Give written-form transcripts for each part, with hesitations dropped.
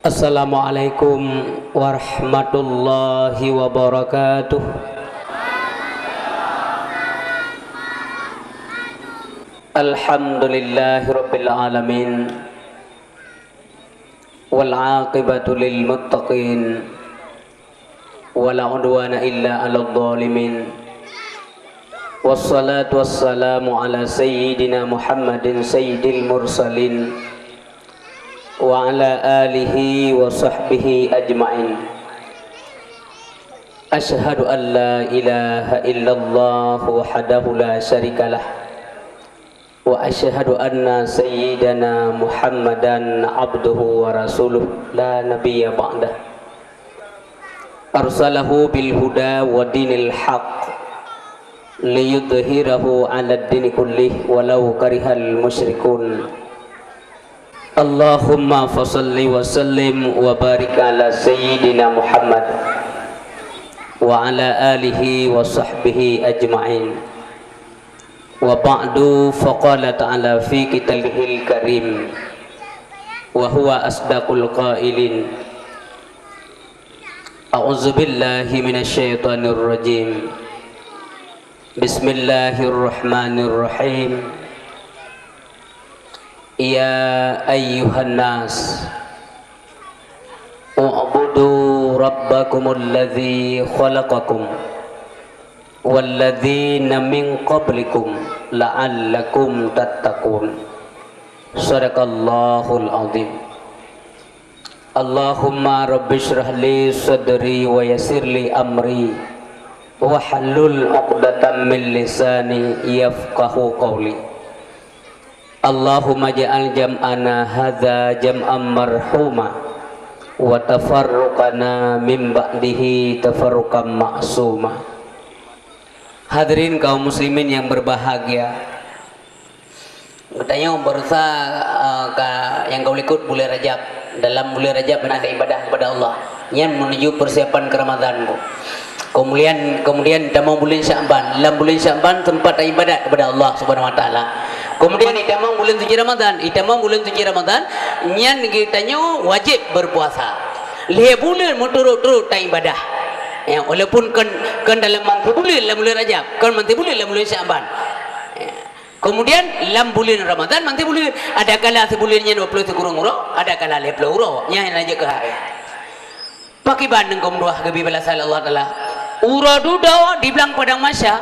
Assalamualaikum warahmatullahi wabarakatuh. Alhamdulillahi rabbil alamin, wal aqibatu lil muttaqin, wala udwana illa 'alal zalimin. Wassalatu wassalamu ala sayyidina Muhammadin sayyidil mursalin wa ala alihi wa sahbihi ajma'in. Asyhadu an la ilaha illallah wahdahu la syarikalah wa asyhadu anna sayyidana Muhammadan abduhu wa rasuluh la nabiyya ba'dah. Arsalahu bil huda wa dinil haqq liyudhhirahu 'ala ad-dini kullih walau karihal musyrikun. Allahumma fasalli wa sallim wa barik ala sayyidina Muhammad wa ala alihi wa sahbihi ajma'in. Wa ba'du, faqala ta'ala fi kitabihil karim wa huwa asdaqul qailin. A'udzu billahi minasy syaithanir rajim. Bismillahirrahmanirrahim. Ya ayyuhan nas, u'budu rabbakumul ladzi khalaqakum walladzina min qablikum la'allakum tattaqun. Shadaqallahul azim. Allahumma rabbi shrah li sadri wa yassir li amri wa halul 'uqdatam min lisani yafqahu qawli. Allahumma ja'al jam'ana hadza jam'an marhuma wa tafarruqana min ba'dihi tafarruqan ma'suma. Hadirin kaum muslimin yang berbahagia, katanya berusaha yang kau ikut bulan Rajab. Dalam bulan Rajab ada ibadah kepada Allah yang menuju persiapan ke Ramadan. Kemudian damang bulan Sya'ban. Dalam bulan Sya'ban tempat ibadat kepada Allah Subhanahu wa taala. Kemudian itamang bulan suci Ramadan, nyan kitanya wajib berpuasa. Leh bulan turut-turut ta ibadah. Ya, walaupun kan dalam manti bulan dalam bulan Rajab, kan manti bulan dalam bulan Sya'ban. Ya. Kemudian dalam bulan Ramadan manti bulan ada kala sebulannya 20 kurang uro, ada kala 20 uro. Nya aja ke hari. Pakai bandeng komdoah gebi bala sallallahu taala. Ura duda dibilang padang masya,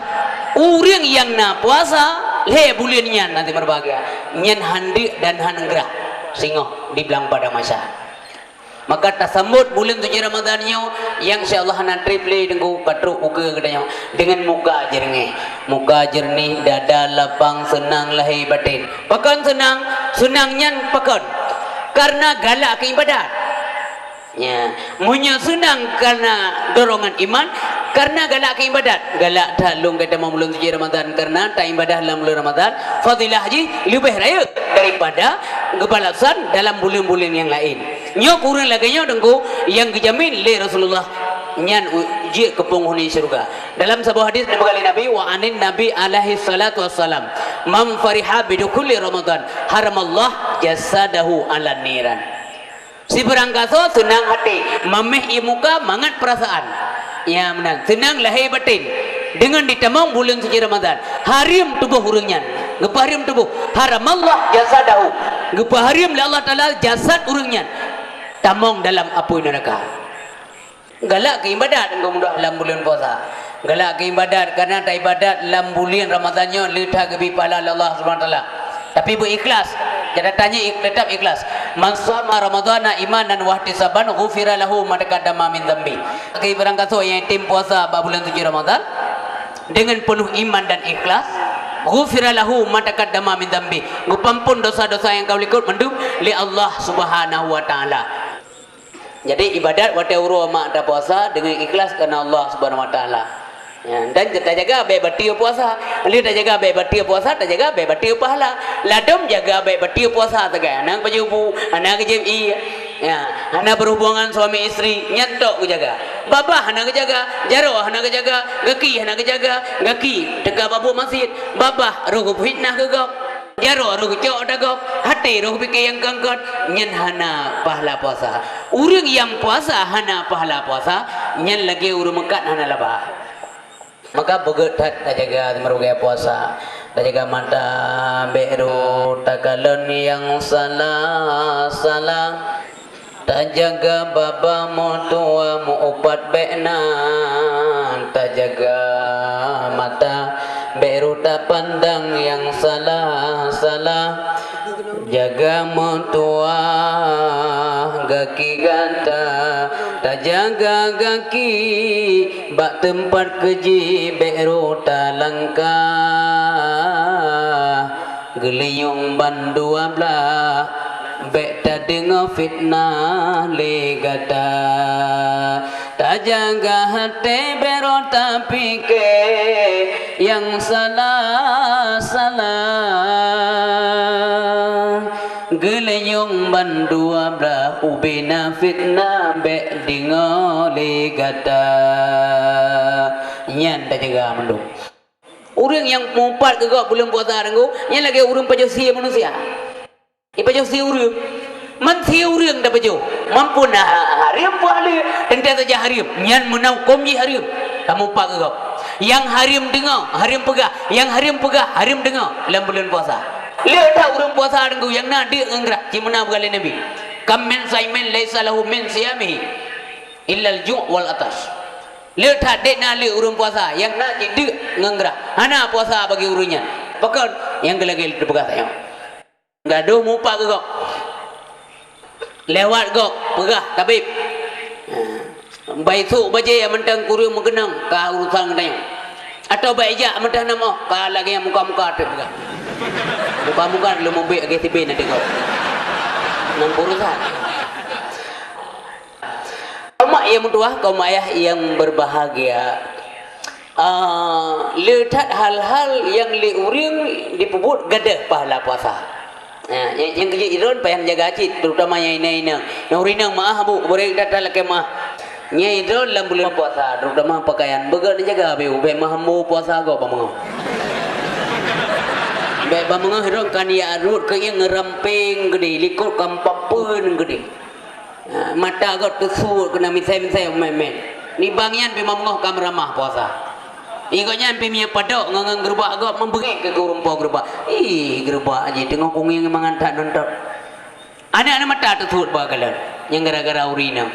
uring yang na puasa le bulinnya nanti berbahagia nyen handi dan hanenggerah singoh dibilang pada masa. Maka tasambut bulan suci Ramadannya yang insyaallah nan triple dengku katru uga gedanya dengan muka jernih, dada lapang, senang lahir batin. Pakan senangnya pakan karena galak ke ibadat. Ya, munya senang karena dorongan iman, karena galak ke ibadat. Galak dalung kita mau bulan suci Ramadan karena tak ibadah dalam bulan Ramadan fadilah haji lebih raya daripada kebalasan dalam bulan-bulan yang lain. Nyo kurang lagi nyo dengku yang dijamin oleh Rasulullah nyan uji ke penghuni surga. Dalam sebuah hadis dari Nabi wa anin Nabi alaihi salatu wassalam, man fariha bidukuli Ramadan haramallah jasadahu ala niran. Si berangkaso senang hati, mameh muka, mangat perasaan. Ya menang, senang lahir batin. Dengan ditamang bulan suci Ramadan, harim tubuh urangnya, ngepaharim tubuh. Haram Allah jasadahu, ngepaharim Allah Taala jasad urangnya. Tamong dalam api neraka. Galak ke ibadat engkau mudah dalam bulan puasa. Galak ke ibadat karena tak ibadat dalam bulan Ramadannya lidah gebi pahala Allah Subhanahu wa taala. Tapi berikhlas, catatannya tetap ikhlas. Man shoma ramadhana imanan wa ihtisaban ghufira lahu ma taqaddama min dhanbi. Bagi barangkali yang tim puasa bulan suci Ramadan dengan penuh iman dan ikhlas, ghufira lahu ma taqaddama min dhanbi. Ngupampun dosa-dosa yang kau ikut mendung li Allah Subhanahu wa taala. Jadi ibadat wa ta'uru ma ada puasa dengan ikhlas karena Allah Subhanahu wa taala. Ya, dan kita jaga baik batil puasa. Li tak jaga baik batil puasa, tak jaga baik batil pahala. Ladom jaga baik batil puasa tagai. Anak pajubu, anak kejemi. Ya, anak berhubungan suami istri nyantok ku jaga. Bapa anak kejaga, jaro anak kejaga, gaki anak kejaga, gaki dekat babu masjid. Bapa roh fitnah ke gok. Jaro roh cok dagok, hati roh pikir yang kangkot nyen hana pahala puasa. Urang yang puasa hana pahala puasa, nyan lagi urang mekat hana labah. Maka begetat dah jaga merugaya puasa, dah jaga mata beru takalan yang salah tak jaga baba mu tua mu upat bekna, tak jaga mata beru tak pandang yang salah jaga mentua gaki ganta tak jaga gaki bak tempat keji beru tak langkah geliyung bandua belah bek tak dengar fitnah legata tak jaga hati beru tak fikir yang salah gelayung bandua belah ubina fitnah bek dengar legata nyan tak jaga mendung. Orang yang mumpat ke kau belum puasa renggu, yang lagi orang pajosi manusia. Pajosi orang, mansi orang dah pajo. Mampu nak hari puasa, tentu saja hari. Yang menau komji hari, kamu mumpat ke kau. Yang hari dengar, hari pegah. Yang hari pegah, hari dengar. Dalam bulan puasa. Lihat orang puasa renggu yang nak dia ngengrak. Cimana berkali Nabi. Kam min saimin laisa lahu min siyamihi illal ju' wal atas. Lihat dek nak lihat urang puasa yang nak jadi ngenggerak. Hana puasa bagi urangnya. Pakai yang gelagil terpegat saya. Gaduh mupa ke kau. Lewat kau pegah tabib. Baik tu baca yang mentang kurang mengenang ke urusan katanya. Atau baik je mentang nama ke lagi yang muka-muka terpegat. Muka-muka belum membik lagi tiba nanti kau. Nan urusan. Mak yang mutua, kaum ayah yang berbahagia, lihat hal-hal yang liuring dipubut gadah pahala puasa. Yang kerja iron payah jaga cit, terutama yang ini. Yang urinang maah bu, boleh datang lagi mah. Yang iron dalam bulan puasa, terutama pakaian. Begal jaga bu, be mahamu puasa kau pamango. Be pamango iron kan ya arut ke yang ngeramping gede, likut kampapun gede. Mata kau tersut kena misai-misai main-main. Ni bangyan pi mamngoh kam ramah puasa. Ikutnya pi mia padok ngang gerbak kau memberi ke rumpo gerbak. Gerbak aja tengok kunging mangantat nonton. Anak-anak mata tersut bagalan yang gara-gara urinam.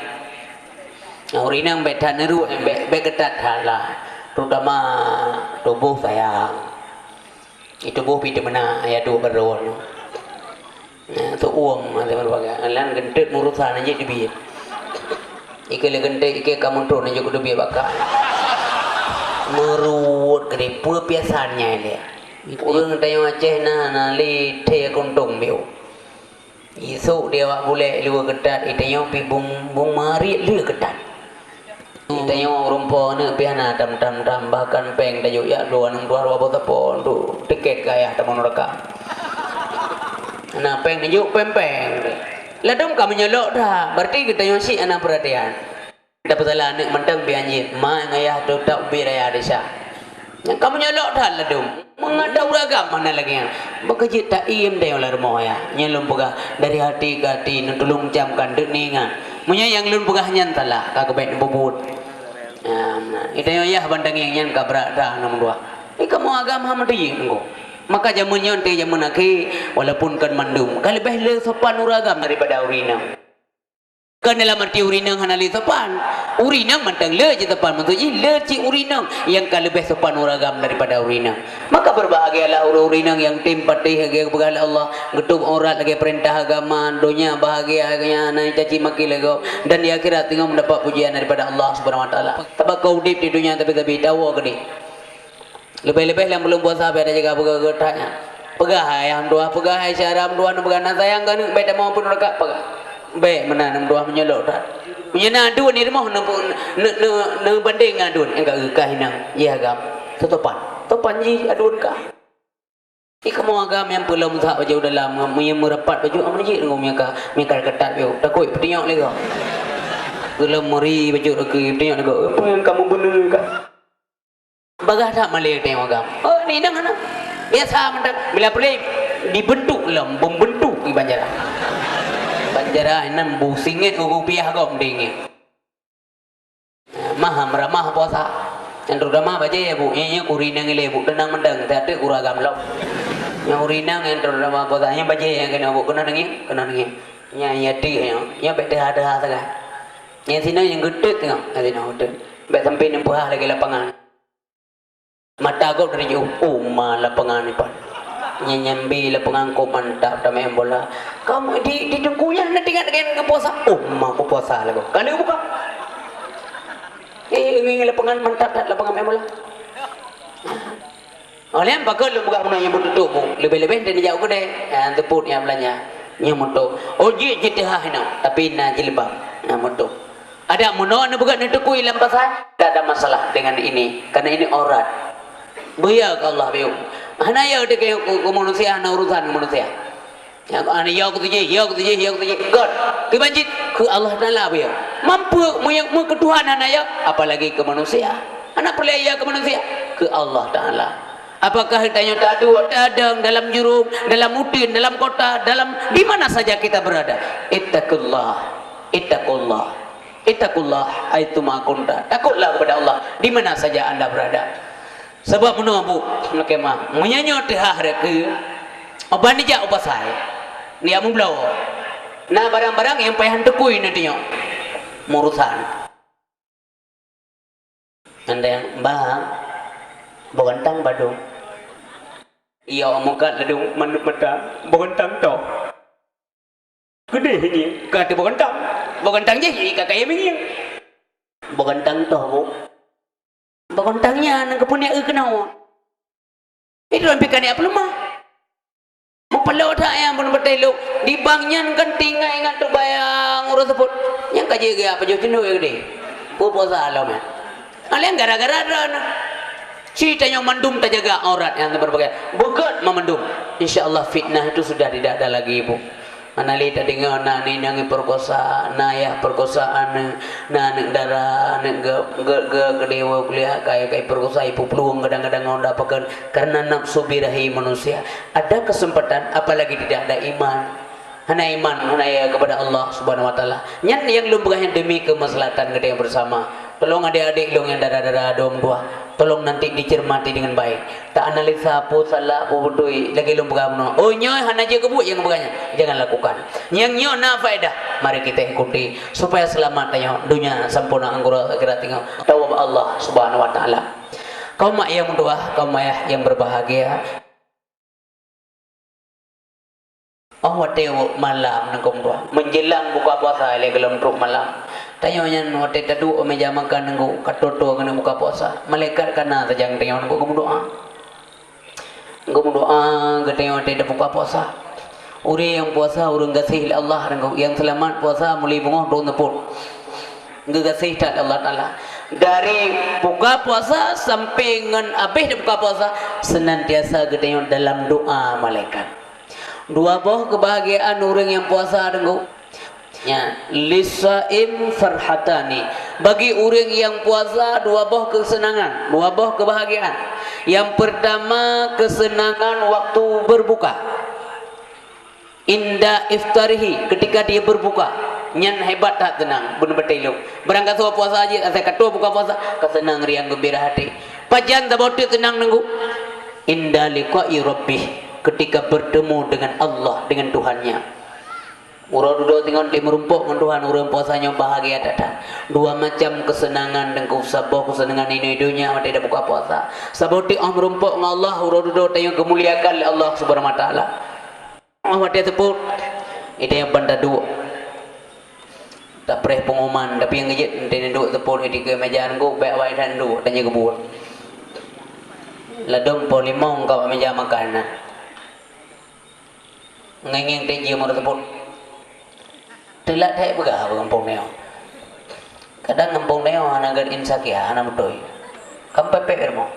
Urinam betat neru beketat halah. Terutama tubuh saya. Itu tubuh pi mana ayat tu berron. Tu uang macam berbagai. Alam gentet murusan aja dibiar. Ike le gentet ike kamu tu aja kudu biar bakal. Merut gede pur biasanya dia. Orang tayang Aceh na le teh kontong beu. Isu dia wak boleh lu ketat itayang pi bung mari lu ketat. Itayang rumpo ne pi ana tam bahkan peng tajuk ya dua apa tapon tu tiket kaya tamun rekam. Nah, peng nunjuk pempeng. Ladom kamu nyelok dah. Berarti kita yang si anak perhatian. Dapat salah anak mentang bianjit. Ma ngayah tu tak biraya desa. Yang kamu nyelok dah ladom. Mengadau ragam mana lagi yang. Bekerja tak iem dah yang rumah ya. Nyelum pegah dari hati ke hati. Nutulung camkan dek ningan. Munya yang lun pegah nyantala. Kagak baik bubut. Itu yang ya bandang yang nyan kabrak dah nomor dua. Ini kamu agama mati engkau. Maka jamun nyonte jamun aki walaupun kan mandum kalau lebih le sopan uragam daripada urinang. Kan dalam arti urinang hana le sopan. Urinang mantang le je sopan maksudnya le ci urinang yang kan lebih sopan uragam daripada urinang. Maka berbahagialah urinang yang timpati hage kepada Allah, getuk aurat lagi perintah agama, dunia bahagianya naik caci maki lego dan di akhirat tinggal mendapat pujian daripada Allah Subhanahu wa taala. Sebab kau hidup di dunia tapi tahu gede. Lebih-lebih yang belum puasa pada jaga pegah-pegahnya. Pegah yang dua pegah syaram dua pegah nak sayang kan beda mau pun dekat pegah. Baik mana dua menyelok dah. Menyena dua ni rumah ne banding adun enggak gekah hinang. Ya agam. Topan ji adun kah. Kamu agam yang belum tak baju dalam yang merapat baju amun ji ngomnya mikal ketat yo. Takut petinyok lego. Belum meri baju ke petinyok lego. Apa yang kamu benar kah? Bagah tak malik tengok agam. Oh ni nang ana. Biasa mentang bila pergi dibentuk lah, membentuk di Banjaran. Banjara nan busingit rupiah kau mendingin. Maham ramah puasa. Yang ramah baca ya bu, ini kurinang ile bu, tenang mendang, tapi kuragam lo. Yang kurinang yang ramah puasa, yang baca yang kena bu, kena nengi. Yang yati yang bete ada saga. Yang sini yang gede tengok, yang sini gede. Bet sampai nempuh lagi lapangan. Mata kau dari jauh, lapangan ni pan. Nyambi lapangan kau mantap dah main bola. Kamu di dengkunya nanti dengan puasa. Aku puasa lagi. Kali buka. Ingin lapangan mantap tak lapangan main bola. Oleh apa kau lu buka punya nyebut tu bu. Lebih-lebih dari jauh kau deh. Yang teput yang belanja. Nyebut tu. Oji jitihah ina. Tapi na jilbab. Nyebut tu. Ada mono anda bukan itu kui lampasan. Tak ada masalah dengan ini. Karena ini aurat. Buya ke Allah biu. Hana ya dia ke manusia, hana urusan manusia. Yang ana ya ku tuje. God. Ke banjit ke Allah Taala biu. Mampu mu ke Tuhan hana ya, apalagi ke manusia. Hana percaya ke manusia, ke Allah Taala. Apakah ditanya tak ada dalam jurung, dalam mutin, dalam kota, dalam di mana saja kita berada. Ittaqullah aituma kunta. Takutlah kepada Allah di mana saja Anda berada. Sebab menunggu nakema menyanyo teh ke obani ja obasai. Dia mublaw. Nah barang-barang yang payah tekui nantinya. Murusan. Anda yang bang bogantang badung. Iya muka ledung manuk mata bogantang to. Gede ini kata bogantang je kakak yang ini bogantang toh bu bogantangnya nang kepunya kenau itu ampikan apa lemah mau pelau tak yang pun berteluk di banknya kan tinggal ingat tu bayang urus sebut yang kaji apa jauh tindu ya gede puasa alam ya kalian gara-gara ada cerita yang mandum tak jaga aurat yang berbagai bukan memandum insyaallah fitnah itu sudah tidak ada lagi ibu. Manali tak dengar nak ni nangi perkosa, nayah perkosaan, nak darah, nak gedewa kuliah kayak perkosa ibu peluang kadang-kadang orang dapatkan karena nafsu birahi manusia. Ada kesempatan, apalagi tidak ada iman. Hana iman, hana ya kepada Allah Subhanahu Wa Taala. Nyan yang lumrah yang demi kemaslahatan kita yang bersama. Tolong adik-adik long yang darah-darah dom dua. Tolong nanti dicermati dengan baik. Tak analisa apa salah apa betul lagi lumrah no. Oh nyoy hana je kebut yang beranya. Jangan lakukan. Yang nyoy nak faedah. Mari kita ikuti supaya selamat tanya dunia sempurna anggura akhirat tengok. Tawab Allah Subhanahu Wa Taala. Kaum mak yang berdoa, kaum ayah yang berbahagia. Oh wateo malam nangkom doa. Menjelang buka puasa le gelem truk malam. Tanya-nya wate tadu meja makan nangku katoto kena buka puasa. Malaikat kana tajang tanya nangku kamu doa. Kamu doa gatanya wate dah buka puasa. Uri yang puasa urang gasih Allah nangku yang selamat puasa muli bungoh do neput. Gasih tak Allah Taala. Dari buka puasa sampai ngan habis dah buka puasa senantiasa gatanya dalam doa malaikat. Dua boh kebahagiaan orang yang puasa dengu. Ya, lisaim farhatani. Bagi orang yang puasa dua boh kesenangan, dua boh kebahagiaan. Yang pertama kesenangan waktu berbuka. Inda iftarihi ketika dia berbuka. Nyan hebat tak tenang, benar betul. Berangkat suah puasa aja, saya kata buka puasa, kesenang riang gembira hati. Pajan tak boleh tenang nunggu. Inda liqa'i rabbih. Ketika bertemu dengan Allah, dengan Tuhannya. Urang duduk tengok di merumpuk dengan Tuhan, urang puasanya bahagia datang. Dua macam kesenangan dan sabah kesenangan ini dunia mati dah buka puasa. Sabah ti merumpuk dengan Allah, urang duduk tengok kemuliaan Allah Subhanahu Wa Taala. Allah dia sebut itu yang benda dua. Tak perih pengumuman tapi yang ngejit nanti duduk tepun di ke meja nggo baik awak dan duduk tanya kebun. Ladong po limong kau meja makan. Ngeng tinggi mau tersebut telak tak begah kampung neo kadang kampung neo anak insakia anak betul kampai permo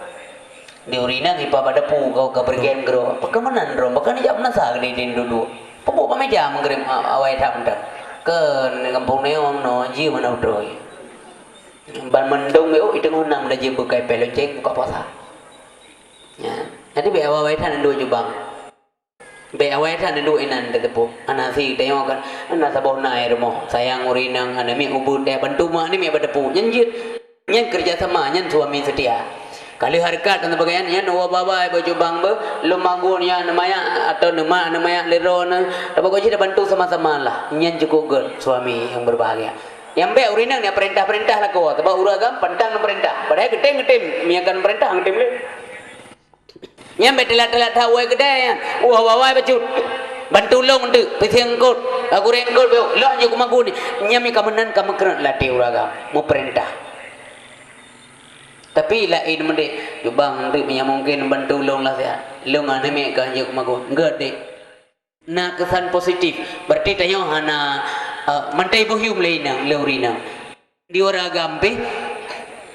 di urina di pada pu kau kepergian gero bagaimana rom bahkan jam nasa di dulu pupuk pameja menggerim awai tak mendak ke kampung neo no ji mana betul ban mendung itu ngunang dah je bukai pelonceng buka puasa ya nanti be awai tan dua jubang be awai ta ndu inan de tepu anasi tengok kan ana sabona air mo sayang urinang ana mi ubud de bantu mak ni mi badepu nyenjit nyen kerja sama nyen suami setia kali harkat dan sebagainya nyen wa baba baju bang be lumagun ya namanya atau namanya leron tapi kau jadi bantu sama-sama lah nyen cukup gel suami yang berbahagia yang be urinang dia perintah-perintah lah kau tapi uragam pantang perintah padahal getem miakan perintah getem le yang betelat-telat hawai kedai wah wawai bacut bantu long tu pisang kot aku rengkot beo lah je kumagu ni nyami kamenan kamakran latih uraga mau perintah tapi lain mende jubang tu punya mungkin bantu long lah saya long ane me kan je kumagu enggak dek na kesan positif berarti tanyo hana mantai bohium lainang leurina di uraga ampe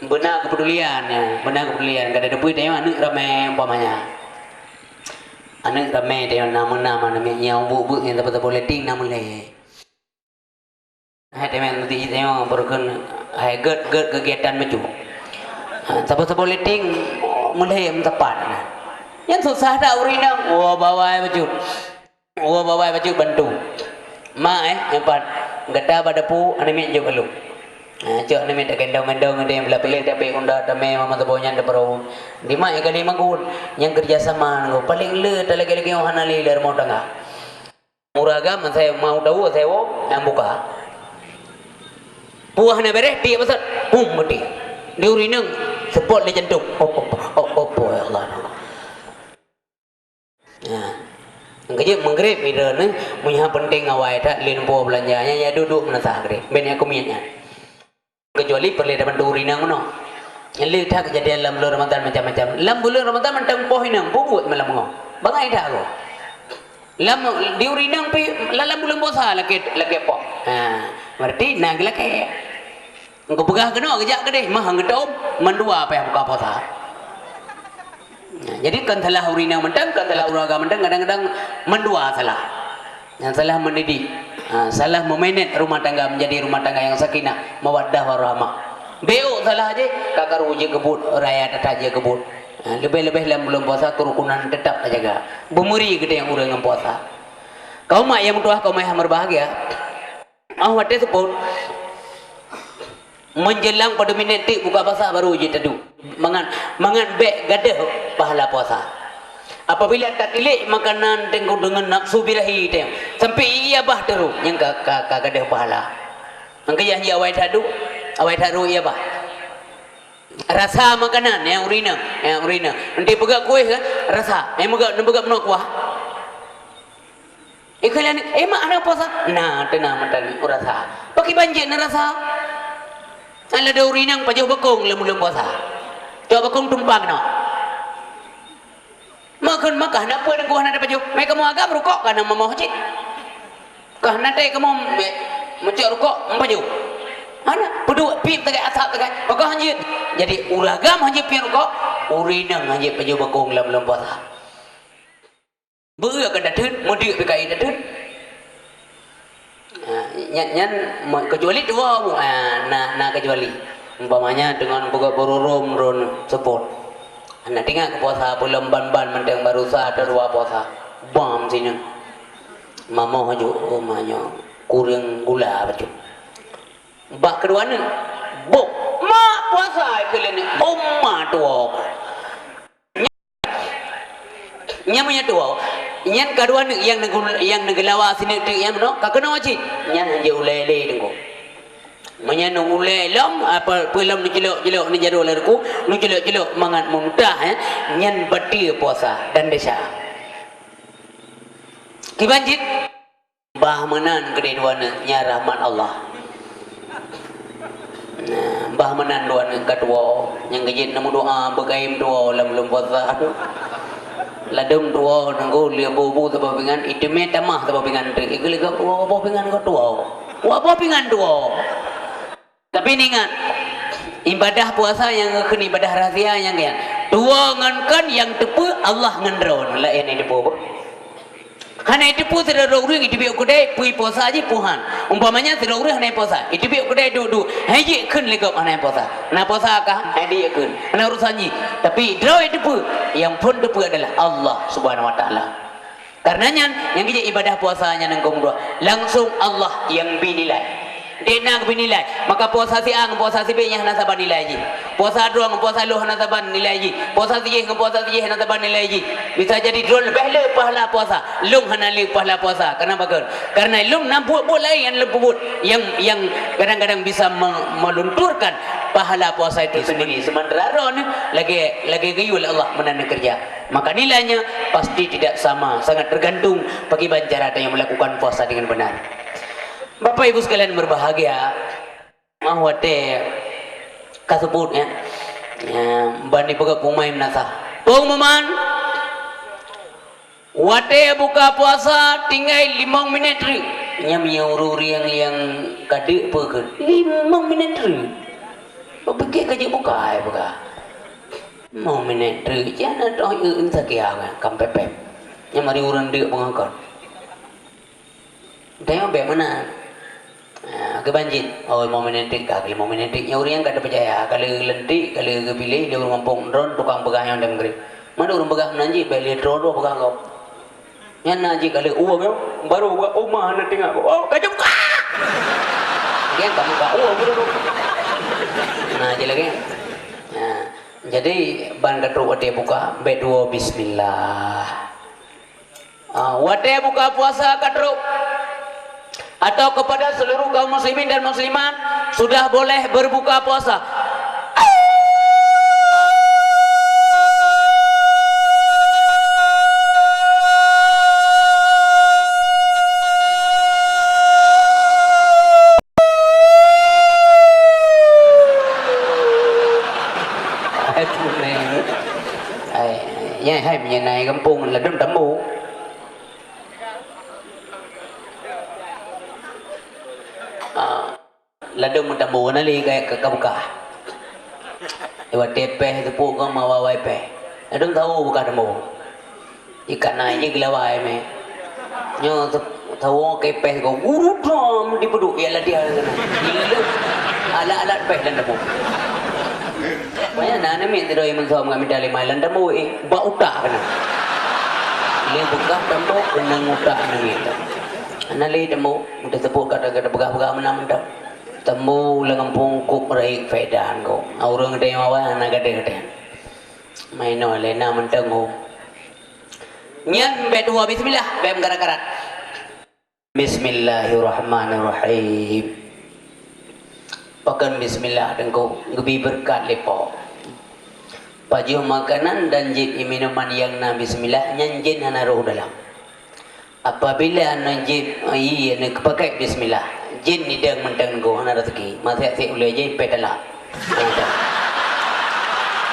benar kepedulian kada ada puit tengok anak ramai umpamanya anak ramai tengok nama namanya bu yang dapat politik nama le hai tengok nanti tengok berken hai get kegiatan maju dapat politik mulai tepat yang susah dah urinang bawa baju bantu yang pat gada pada pu anak je belum cok ni minta gendong-gendong ada yang belapilih tapi unda tame mama tabonya ada perau di mak kali mangun yang kerja sama ngo paling le lagi orang hanali ler mau tengah muragam saya mau tahu saya yang buka buahnya beres dia besar mati di urinang support le jantung ya Allah kerja menggrip ida ni punya penting awai tak limpo belanjanya ya duduk menasah grip ben aku miatnya kecuali perledaman urinang mana yang lihat kejadian dalam bulan Ramadan macam-macam dalam bulan Ramadan mentang pohinang pubut malam ngo bangai dah aku lam di urinang pi dalam bulan puasa lagi po berarti nang lagi engkau pegah kena kejak ke deh mah ngedom mendua apa yang buka puasa jadi kan salah urinang mentang kan salah uraga mentang kadang-kadang mendua salah yang salah mendidik salah memanage rumah tangga menjadi rumah tangga yang sakinah mawaddah warahmah beo salah aja kakak uji kebut raya tetap aja kebut lebih-lebih dalam bulan puasa kerukunan tetap terjaga bumuri gede yang urang puasa kau mak yang tua kau yang berbahagia wate sebut menjelang pada minit buka puasa baru uji teduh mangan be gadah pahala puasa apabila tak tilik makanan tengok dengan nafsu birahi teng sampai ia bah terus yang kagak pahala angka yang awai tadu ia bah rasa makanan yang urina nanti pegak kuih kan rasa pegak menok kuah iklan mak ada puasa nah tenang mentang rasa pakai banjir na rasa ala ada urina pajau bakong lem puasa coba bakong tumpang no makan apa yang kau nak baju? Mereka mau agak rukuk karena mau hajit. Kah nanti kamu mencari rukuk baju. Mana? Pedua pip tegak asap tegak. Maka hajit. Jadi uragam hajit pi rukuk, urinang hajit baju bakong dalam puasa. Beu akan datun, mudi bekai datun. Nyan kecuali dua nah kecuali. Umpamanya dengan buka borom ron support. Nak tengok ke puasa bulan ban mentang baru sah ada dua puasa bam sini mama haju rumahnya kurang gula baju bak kedua ni bok mak puasa kalian ni umma tua nyamanya tua nyan kedua ni yang negelawa sini tu yang no kakena wajib nyan hanya ulai-ulai tengok menyanu ulai lam apa pelam ni jelok ni jadul larku ni jelok mangat muntah nyan bati puasa dan desa kibanjit bah menan gede duana nya rahmat Allah bah menan duana kadua yang gejit namu doa begaim doa lam belum puasa ladum doa nanggo lia bobo sebab pingan itu metamah sebab pingan ikul ke apa pingan ko doa apa pingan doa. Tapi ingat ibadah puasa yang kena ibadah rahsia yang kan dua ngankan yang tepu Allah ngendron lah yang tepu hanya tepu tidak orang itu biar kedai pui puasa aja puhan umpamanya tidak orang hanya puasa itu biar kedai duduk haji kun legap hanya puasa na puasa kah haji kun hanya urusan ji tapi draw itu tepu yang pun tepu adalah Allah Subhanahu Wa Taala Karenanya yang kita ibadah puasanya nangkong dua langsung Allah yang binilai. Dia nak binilai. Maka puasa si A, puasa si B nya nasaban nilai ji. Puasa dua, puasa lu nasaban nilai ji. Puasa tiga, puasa tiga nasaban nilai ji. Bisa jadi dua lebih le pahala puasa. Lung hanali pahala puasa. Kenapa kan? Karena lung nampu boleh yang lebut yang kadang-kadang bisa melunturkan pahala puasa itu sendiri. Sementara ron lagi gayul Allah menanda kerja. Maka nilainya pasti tidak sama. Sangat tergantung bagi bancara yang melakukan puasa dengan benar. Bapak Ibu sekalian berbahagia, mahwate kasebut ya, bani buka pemain nasa. Pengumuman, wate buka puasa tinggal 5 menit ri. Nyam ururi yang kade pekan 5 menit ri. Bapaknya kerja buka ya buka. 5 menit ri, jangan tahu yang sakia kan, kampepem. Nyam mari urang dia pengangkat. Tengok bagaimana? Kebanjir, oh mau menetik, kali mau menetik, nyauri yang kada percaya, kali lentik, kali kepilih dia orang kampung drone tukang pegang yang dem grip. Mana orang pegang nanti beli drone dua pegang kau. Yang nanti kali uang kau baru buka mah nanti ngak, oh kacau buka. Dia kamu buka baru. Nah jadi lagi. Nah, jadi ban kedua wate buka, bedua Bismillah. Wate buka puasa kedua. Atau kepada seluruh kaum muslimin dan muslimat sudah boleh berbuka puasa. Ya, hai menyenai kampung là đâm tẩm mù. Ladung minta mu nali kayak buka. Iwa tepe itu pun kau mau wai pe. Ladung tahu buka demo. Ikan naik gelawai me. Nyo tahu kepe kau urut rom di peduk ya lah dia. Ala pe dan demo. Banyak nana minta doi mensom kami dali mailan demo bau tak kena. Ia buka demo kena ngutak nami itu. Nali demo udah tepuk kata buka menam demo. Temu lengan pungkuk raik faedan ko. Orang gede mawa anak gede. Maino lena mentengu. Nyan bedua bismillah, bem gara-gara. Bismillahirrahmanirrahim. Pakan bismillah dengko gebi berkat lepo. Pajuh makanan dan jib minuman yang na bismillah nyanjin hana roh dalam. Apabila najib iya nak pakai bismillah jin ni dang mentang go hana rezeki masih si ulai jin pedala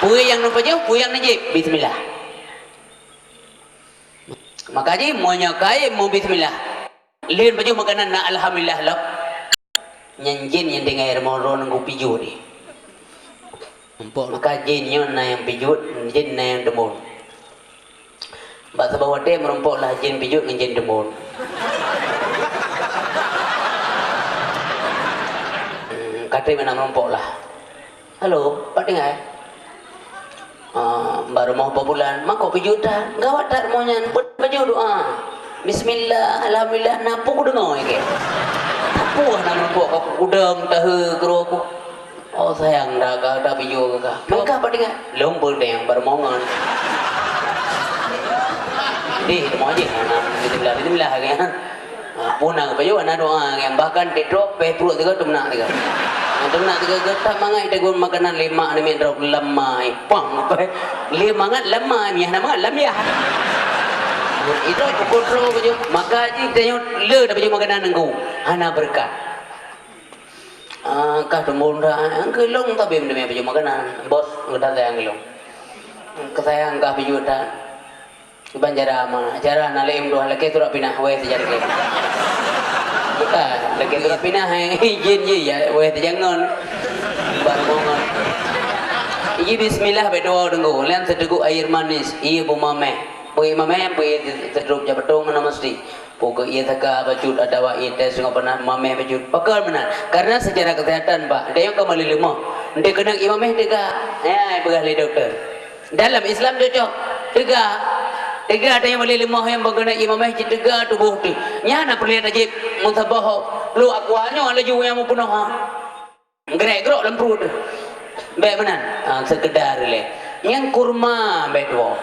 puai yang nampak jauh puai yang najib bismillah maka ji mau nyakai mau bismillah lihat baju makanan na alhamdulillah lah nyanjin yang dengar mau ron go piju ni maka jin nyon na yang pijut jin na yang demon bahasa bawah dia merompok lah jin pijut dengan jin demon. Kata mana merompok lah. Halo, Pak dengar? Baru mau apa bulan? Mak kau pijutan? Gawat tak maunya? Baju doa. Bismillah, alhamdulillah. Napu ku dengar ke? Napu nak merompok kau udang tahu keruku. Oh sayang dah dah piju ke? Maka Pak dengar? Lumpur deh yang baru mongan. Di mau aja bismillah kan punang payo ana doa yang bahkan dedok pe puluh tiga tumna tiga tak mangai tegun makanan lima ni drop lemai pang pe lima ngat lemai mi nama lam ya itu pukul payo maka ji tengok le dah payo makanan nangku ana berkat kah tumbun dah kelong tapi demi payo makanan bos udah sayang kelong kesayang kah payo dah banjara mah acara nalem doa lagi turap pinah weh sejarah ke bukan lagi turap pinah izin je ya weh jangan bangungan ini bismillah berdoa dengku lian sedegu air manis iya bu mame sedrup jabatong nama mesti pokok iya taka bacut ada wa ite sungai pernah mame bacut pakal benar karena secara kesehatan pak dia yang kembali lemah dia kena imameh tiga ya begali dokter dalam Islam cocok tiga Tiga ada yang boleh limah yang berguna imam masjid tiga tubuh tu. Nyana perlihat aja mutabah. Lu aku hanya ala ju yang punah. Gerak-gerak dalam perut. Baik benar. Sekedar le. Yang kurma baik dua.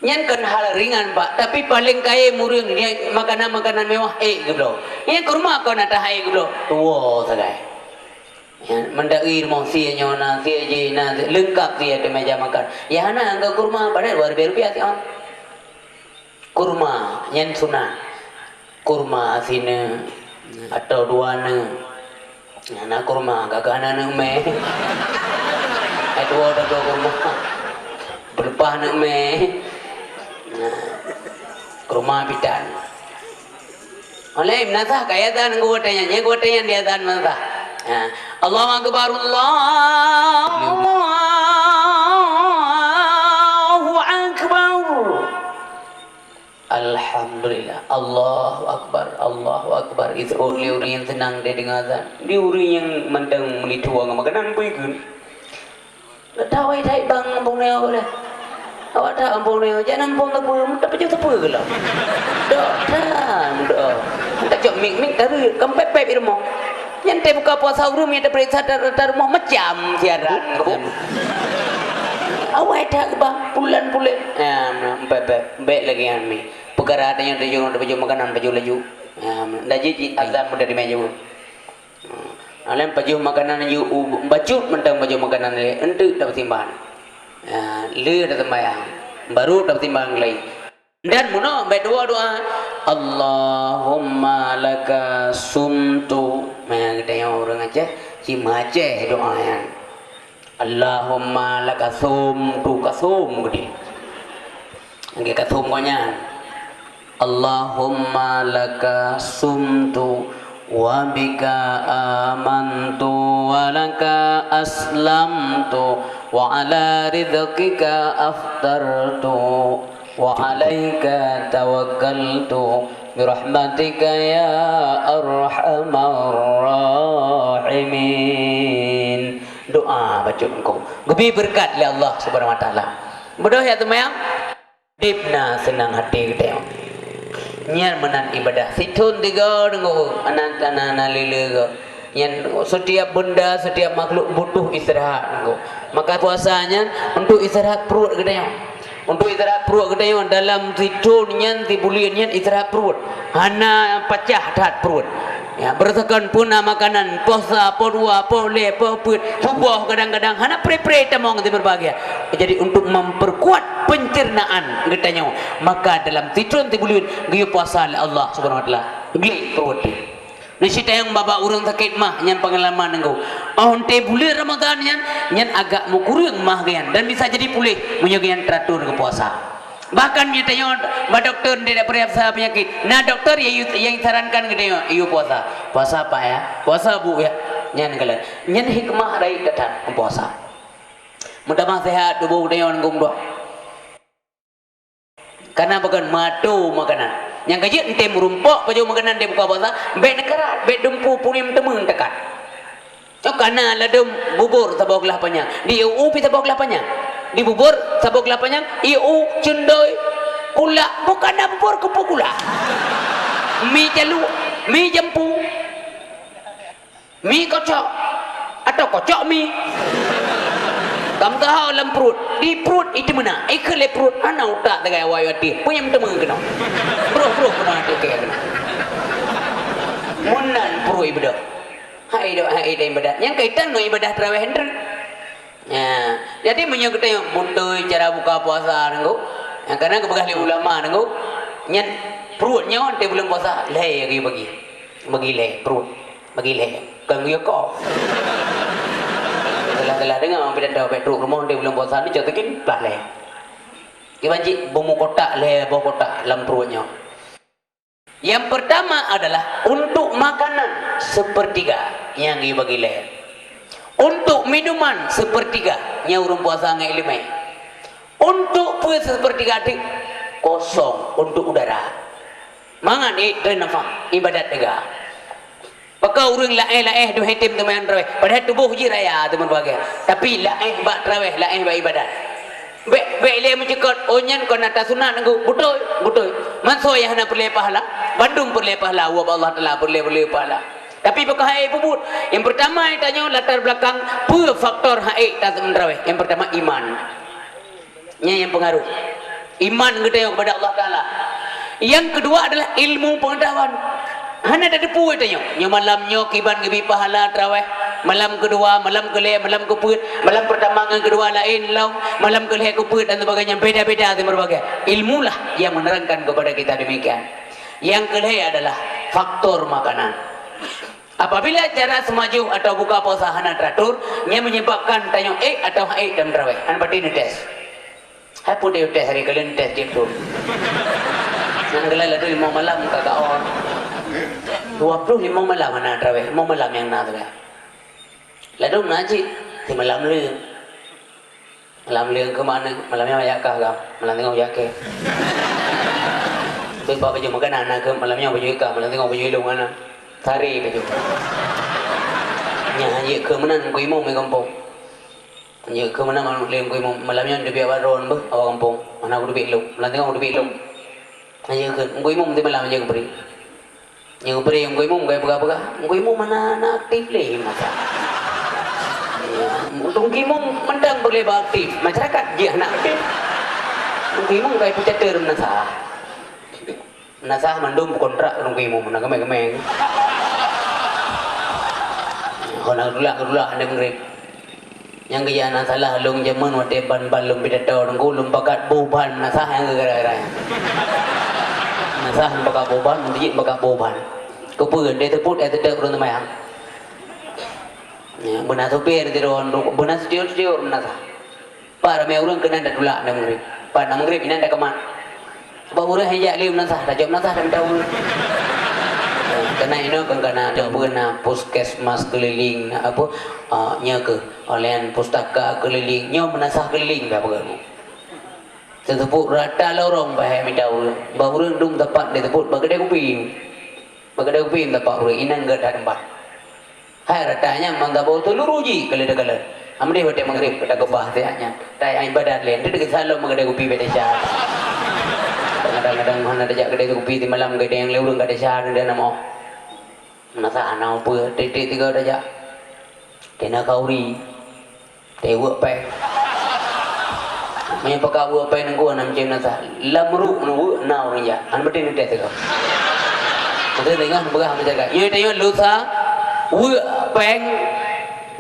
Yang kan hal ringan pak, tapi paling kaya murung dia makanan mewah gitu. Yang kurma kau nak tahai gitu. Tua sagai. Ya, mendaki mau si nyona si jina lengkap dia di meja makan. Ya hana angka kurma pada Rp2 sih on. Kurma yang sunat. Kurma sini atau dua ne. Anak kurma kagak anak me. Dua kurma. Berlepah nak me. Kurma bidan. Oleh nasa kaya dan gua tanya dia dan nasa. Allahu Akbar Allahu Akbar. Alhamdulillah Allahu Akbar. Itu uri yang tenang dia dengar azan. Di uri yang mendang melituang makanan pun. Tahu ai bang ampun neo boleh. Awak tak ampun neo, jangan ampun tak pun, tak pecah tak pun lah. Dak. Tak cok mik tarik kempep di rumah. Yang teh buka puasa urum yang terperiksa dari rumah macam siaran. Awak tak bang bulan. Baik lagi yang mi. Perkara ada yang ada baju makanan baju laju. Dah jadi azam dari meja. Alam baju makanan you bacut mentang baju makanan le entu dapat timbangan. Le dapat timbangan. Baru dapat timbangan lagi. Dan muno berdoa Allahumma laka sumtu. Kita yang orang aja si maceh doa yang Allahumma laka sumtu kasum gede. Angge kasum konya. Allahumma laka sumtu wa bika amantu wa laka aslamtu wa ala rizqika aftartu wa alaika tawakkaltu birahmatika ya arhamar rahimin. Doa baca engkau lebih berkat oleh Allah Subhanahu wa taala. Berdoa ya teman. Dipna senang hati kita. Nyan menan ibadah situn tiga dengo anak-anak lele yang setiap benda setiap makhluk butuh istirahat dengo. Maka puasanya untuk istirahat perut kita. Untuk istirahat perut kita dalam situn nyan tibulian nyan istirahat perut. Hana pecah tat perut. Ya, berdasarkan puna makanan, puasa, podua, pole, poput, buah kadang-kadang hana pre-pre tamong di berbahagia. Jadi untuk memperkuat pencernaan katanya, maka dalam titun tibulun giyu puasa Allah Subhanahu wa taala. Gli perut. Nasi tayang baba urang sakit mah nyan pengalaman engkau. Onte bulan Ramadan nyan agak mukurang mah gian dan bisa jadi pulih menyogian teratur ke puasa. Bahkan nyatanya doktor tidak periksa penyakit. Nah doktor yang sarankan ke dia, iyo puasa. Puasa apa ya? Puasa bu ya. Nyan kalian. Nyan hikmah dari datang puasa. Mudah-mudahan sehat tubuh dia ngum doa. Karena bukan matu makanan. Yang kaji ente merumpok baju makanan dia buka puasa. Bek nekarat, bek dempu punim temen dekat. Oh karena ladem bubur sabok lapanya. Di upi sabok lapanya. Di bubur sabok lapanya iu cendoi kula bukan bubur kupu kula mi jalu mi jampu mi kocok atau kocok mi kamu tahu dalam perut di perut itu mana ikhle perut ana utak tegai wayati punya temen kena bro kena hati kena munan perut ibadah hai ibadah yang kaitan no ibadah tarawih hendak. Ya, jadi menyebut yang butuh cara buka puasa nengko. Ya, karena kebegali ulama nengko, nyen perutnya dia belum puasa, leh bagi leh perut, bagi leh. Kan dia kau. Telah dengar orang pindah petruk rumah dia belum puasa ni contohin lah leh. Kibanci bomu kotak leh bawa kotak dalam perutnya. Yang pertama adalah untuk makanan sepertiga yang dibagi leh. Untuk minuman sepertiga nyaurum puasa ngai limai. Untuk puas sepertiga adik kosong untuk udara. Mangan dan nafas ibadat tega. Pakau urang laeh du hitim teman raweh. Padahal tubuh ji raya teman bahagia. Tapi laeh bak raweh laeh bak ibadat. be le mencekot onyan kon atas sunat ngku betul man soya hana perle pahala Bandung perle pahala wa Allah taala perle pahala tapi pakah hai puput yang pertama yang tanya latar belakang apa faktor hai tak menerawih yang pertama iman nya yang pengaruh iman kita kepada Allah taala yang kedua adalah ilmu pengetahuan hana ada depu tanya nya malam nyo kiban gibi pahala tarawih malam kedua malam kelih malam keput malam pertama dengan kedua lain laung malam kelih keput dan sebagainya beda-beda berbagai ilmu lah yang menerangkan kepada kita demikian yang kelih adalah faktor makanan apabila cara semaju atau buka puasa hana teratur nya menyebabkan tanya atau dalam tarawih an berarti tes hai putih tes hari kalian tes gitu yang kelih lalu 5 malam kagak on 25 malam hana tarawih 5 malam yang nak tarawih lalu naji di malam lương ke mana malamnya banyak kah kau malam tengok jaket tu bawa baju makan anak ke malamnya baju kah malam tengok baju ilung mana tari baju nya haji ke mana ku imam di kampung nya ke mana malam lương ku imam malamnya di biar baron bah awak kampung mana aku di ilung malam tengok di ilung haji ke ku imam di malam aja beri nya beri yang ku imam gaya pegah-pegah ku imam mana aktif leh masa untuk kimung mendang boleh aktif masyarakat dia nak aktif kimung kayak pecater menasah mandum kontrak untuk kimung nak kemeng nak dulu ada mengrip yang kejana salah lung zaman wate ban lum pidato nunggu lum bakat boban menasah yang gara-gara menasah bakat boban menjadi bakat boban kepuan dia teput dia tidak kurang temayang benar sopir tiron benar setiur benar para me urang kena dak dula na mengrip pa na mengrip ina dak keman ba urang hanya lim nasah dak jom nasah dak tahu kena ino kan kana dak beuna puskesmas keliling apa nya ke olehan pustaka keliling nyo menasah keliling dak begitu tetepuk rata lorong bae mi tahu ba urang dung tepat di teput bagade kuping tepat urang ina enggak ada tempat hai ratanya mangga bau tu luruji kala amri hote maghrib pada kebah tehnya tai ai badan len dia dekat salo magade kopi beda syah kadang-kadang hana dejak gede kopi di malam gede yang leurung gede syah dia namo nasa anau pu titik tiga dejak kena kauri tewa pe maya pakawa pe nangku nam cem nasa lamru nu nau ria an betin te tega ada dengan begah menjaga ye tayo lusa peng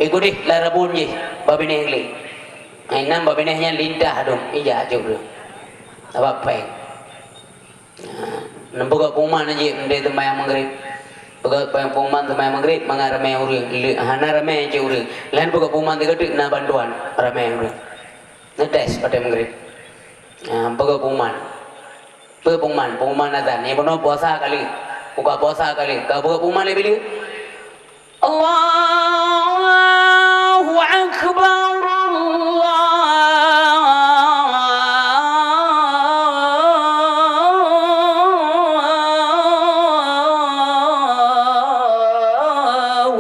ikuti larabun je babine ngli ai nam babine nya lintah dong iya jauh apa peng nampak puman je ende temayang maghrib baga peng puman temayang maghrib mangarame urang hana rame je urang lain baga puman dekat na bantuan rame urang ngetes pada maghrib baga puman azan ni bono puasa kali buka puasa kali ka baga puman lebih Allahu Akbar Allahu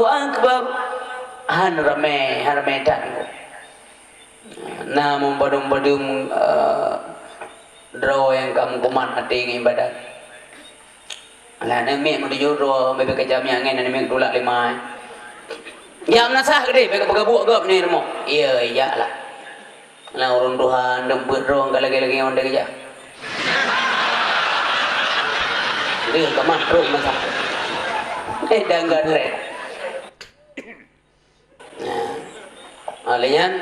Akbar han rame dan na badum draw yang kamu kuman hati ibadat lah nemi menuju ro bebe kejam yang ngene nemi dulak 5 ya menasah gede bebe pegabuk gap ni remo iya lah lah urun Tuhan dempet ro lagi onde keja dia kaman ro menasah danggan re alian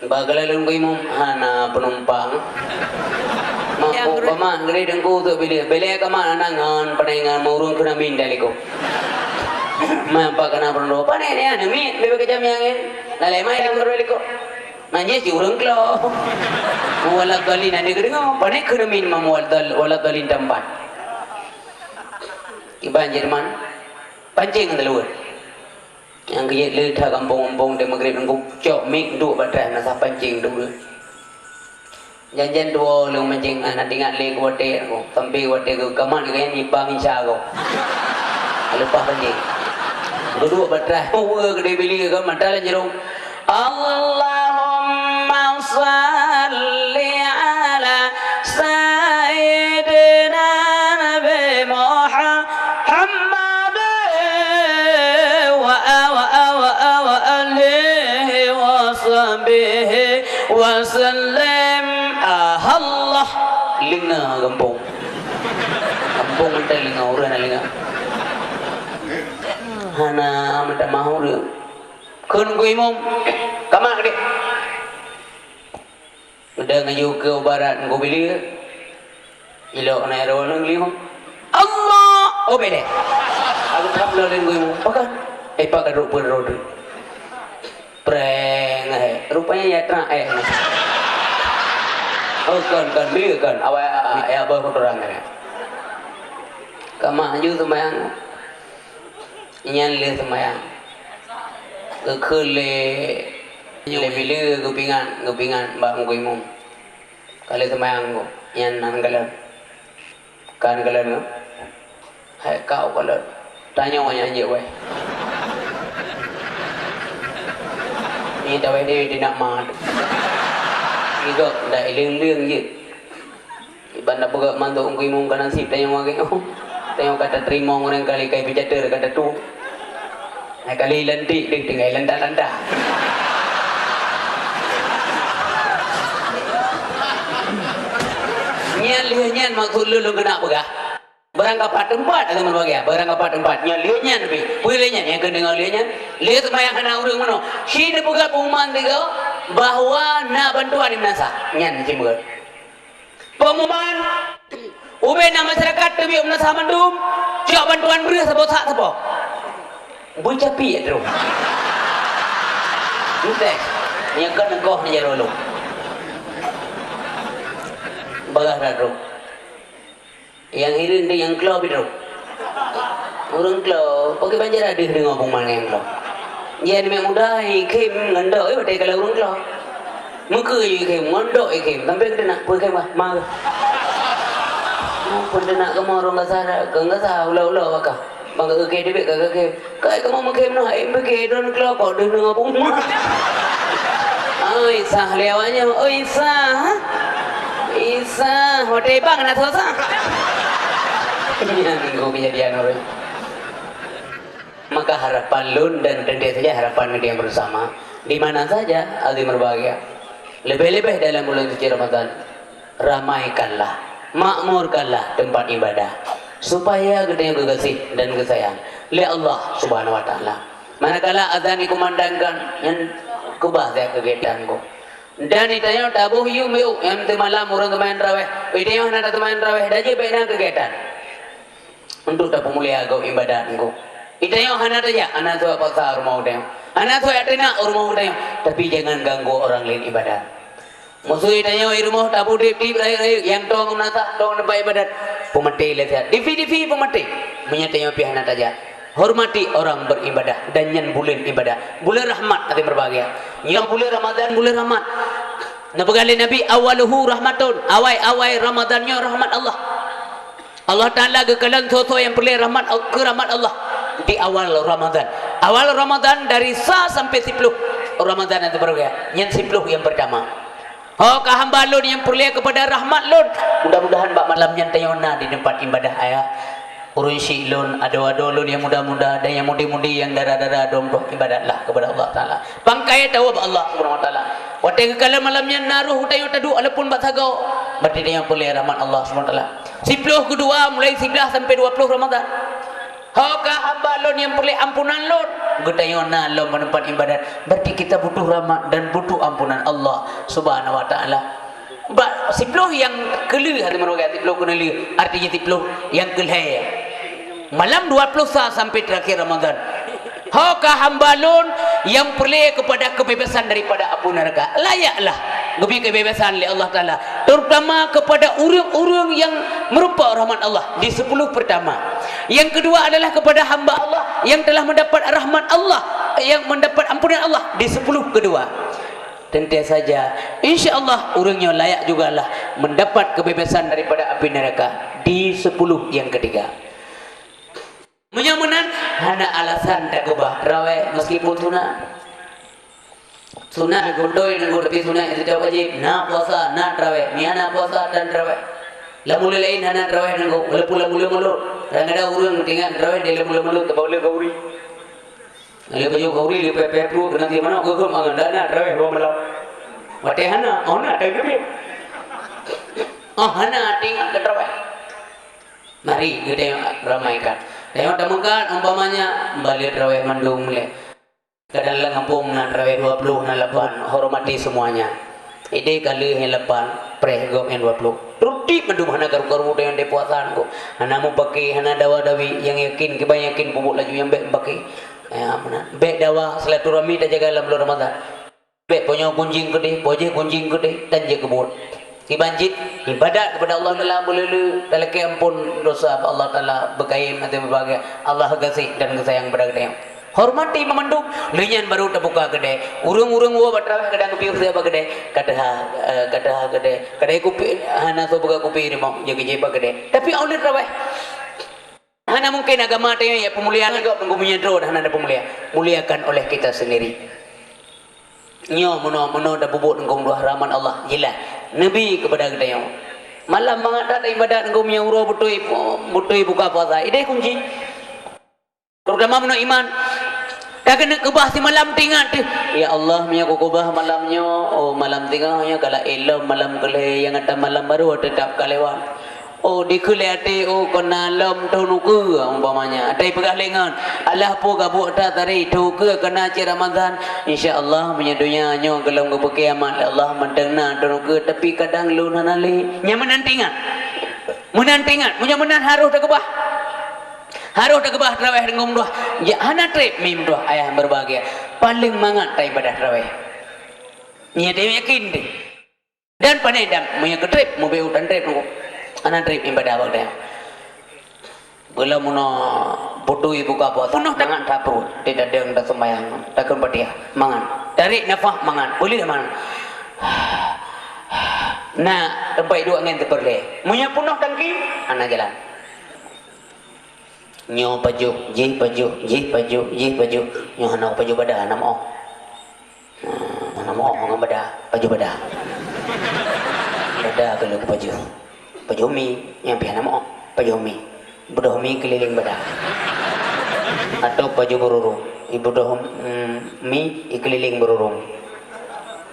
bagalalun ko imong hana penumpang mampu paman gede dengku tu beli ka man anangan panaingan maurung kena min daliko mampa kana prondo panai ne ana min bebe kejam yang nalai mai lang daliko nanya si urang klo wala dalin ane gede ngo panai kena min mamual dal wala dalin tampan iban Jerman pancing daluan yang kaya leda kampung-kampung di maghrib nangkuk cok mik duk badan nasa pancing dulu janjian dua lu mancing anak tinggal le kuate aku sampai kuate ke kamar kaya nyipang insya aku lepas pancing duduk badan gede beli ke kamar dalam jerung Allahumma salli ala sayyidina Nabi Muhammad wa alihi wa sahbihi wa sallim. Allah linga kampung mentai linga orang linga hana mata mahu dia kun ku imam kamak dia udah ngayu ke barat ku pilih ilok na ero nang lima Allah oh bede aku tak lalu ku imam pakai pakai rupa roda preng rupanya ya terang oh kan dia kan awak ya baru orang kan kamak ju semayang nyan le semayang ke le bila gupingan bang ko imum kale semayang ko nyan nang galan kan galan hai kau galan tanya wanya je weh ni dah dia nak mat juga dah iling je ibanda buka mantu ko imum kan nasib tanya wage tengok kata terima orang kali kai bijater kata tu kali lentik dia tinggal landak-landak nyan maksud lu kena begah barang kapat tempat ada berbagai barang kapat tempat nyan lebih boleh yang kena dengar nyan lihat semayang kena urang mana si dia buka pengumuman tiga bahwa nak bantuan di nasa nyan si buka pengumuman ube na masyarakat tebi umna samandum cia bantuan beras sebab sak sebab bucapi ya terus udah ni kan engkau ni jaro lu bagah dah yang hirin dia yang klau biru orang klau pakai banjar ada dengan pengumuman yang klau dia ni mudah ikim ngandok betul kalau orang klau muka ikim ngandok ikim sampai kita nak pakai mah pun dia nak kamu orang kasar, enggak sah ulah bakal. Bangga ke dia ke kai kamu makan no ai bagi don klau kau don ngapung. Oi sah lewanya, oi sah. Isa, hotel bang nak thosa. Ini minggu kejadian orang. Maka harapan lun dan tentu saja harapan dia bersama di mana saja azim berbahagia. Lebih-lebih dalam bulan suci Ramadan, ramaikanlah, makmurkanlah tempat ibadah supaya kita kekasih dan kesayang oleh Allah Subhanahu wa taala. Manakala azan dikumandangkan yang kubah saya kegiatanku. Dan itanya tabuh yumiu yang malam orang teman raweh, itanya hendak teman raweh daje bena kegiatan. Untuk tak pemulia agau ibadahku. Itanya hendak aja anak tu apa sah rumah dia. Anak tu atina rumah dia, tapi jangan ganggu orang lain ibadah. Musuh itanya rumah tabu di yang tong nasa tong nempat ibadat. Pemati lihat. Divi pemati. Menyatanya pihak aja. Hormati orang beribadah dan yang bulan ibadah, bulan rahmat nanti berbahagia. Yang bulan Ramadan bulan rahmat. Nabi Nabi awaluhu rahmatun, awai Ramadannya rahmat Allah. Allah Taala kekalan toto yang perlu rahmat ke rahmat Allah di awal Ramadan. Awal Ramadan dari sa sampai 10 Ramadan nanti berbahagia. Yang 10 yang pertama. Oh kahamba lun yang perlu kepada rahmat lun. Mudah-mudahan bak malamnya tayona di tempat ibadah ayah. Urun silun, ado-ado lun yang muda-muda dan yang mudi-mudi yang darah-darah domdoh ibadatlah kepada Allah Taala. Pangkai tahu Allah Subhanahu wa taala. Waktu kala malamnya naruh tayu tadu alapun batagau. Berarti dia yang boleh rahmat Allah Subhanahu wa taala. 10 kedua mulai 11 sampai 20 Ramadan. Haka hamba lun yang boleh ampunan lun. Gutayona lun menempat ibadat. Berarti kita butuh rahmat dan butuh ampunan Allah Subhanahu wa taala. 10 yang kelu hati meroga 10 kelu artinya 10 yang kelih malam 20 saat sampai terakhir Ramadan. Haka hamba lun yang perlu kepada kebebasan daripada api neraka, layaklah lebih kebebasan oleh Allah Taala, terutama kepada orang-orang yang merupakan rahmat Allah di 10 pertama. Yang kedua adalah kepada hamba Allah yang telah mendapat rahmat Allah, yang mendapat ampunan Allah di 10 kedua. Tentu saja insya-Allah orangnya layak jugalah mendapat kebebasan daripada api neraka di 10 yang ketiga. Menyamanan hana alasan tak kebah raweh meskipun tuna Sunat gondoi nunggu tapi sunat itu jawab wajib. Na puasa, na tarawih. Ni na puasa dan tarawih. Lamun lain hana tarawih nunggu. Mulu. Dan ada urang tinggal tarawih dia mulu ke boleh gauri. Lalu baju gauri dia pepe pro nanti mana gua mangan dana tarawih bawa malam. Wate hana, ona tak kepi. Oh hana tinggal ke tarawih. Mari kita ramaikan. Tengok temukan umpamanya balik tarawih mandung le. Kadang ngampung na tarawih 20 na 8 hormati semuanya. Ide kali yang 8 preh gom yang 20. Ruti mandum hana garu-garu dengan depuasan ko. Hana mau pakai hana dawa-dawi yang yakin kebanyakin bubuk laju yang baik pakai. Ya mana? Baik dawa silaturahmi dah jaga dalam bulan Ramadan. Baik punya kunjing gede, poje kunjing gede dan jaga kebun. Dibanjit ibadat kepada Allah Taala boleh dalam ampun dosa Allah Taala berkaim nanti berbahagia. Allah kasih dan sayang pada kita. Hormati memandung lenyan baru terbuka gede urung-urung wa batraweh kadang piur saya gede kata gede kupi hana so buka kupi mau jaga jeba gede tapi oleh traweh hana mungkin agama teh ya pemuliaan agak menggumunya drone hana ada pemuliaan muliakan oleh kita sendiri nyo mono da bubuk ngong dua haraman Allah jelas nabi kepada kita yang malam mengadat ibadat ngom yang uro butui buka puasa ide kunci terutama menurut iman tak kena kebah si malam tinggal tu ya Allah punya kebah malamnya oh malam tinggalnya kalau elam malam kele yang ada malam baru tetap kalewat oh dikulati oh kena lam tu nuku umpamanya ada pegah lengan Allah po gabuk ta tari tu ke kena ci Ramadan insyaallah punya dunia nyo gelem ke kiamat Allah mendengna tu nuku tapi kadang lu nanali nyaman tinggal punya menan harus dah kebah harus dah kebah tarawih dengan umrah ya hana trip mim doa ayah berbahagia paling mangat ta ibadah tarawih nya dia yakin deh dan panedam punya ke trip mau beu dan trip nunggu hana trip ibadah bagda gula muno bodoh ibu ka puasa penuh dengan tapru tidak ada dah sembahyang takkan badia mangan tarik nafas mangan boleh dah mangan nah tempat dua angin terperle punya penuh tangki hana jalan nyo paju nyo hana paju badah nama ngam badah paju badah kalau paju mi yang pihak nama paju mi budah mi keliling badah atau paju berurung ibu dah mi keliling berurung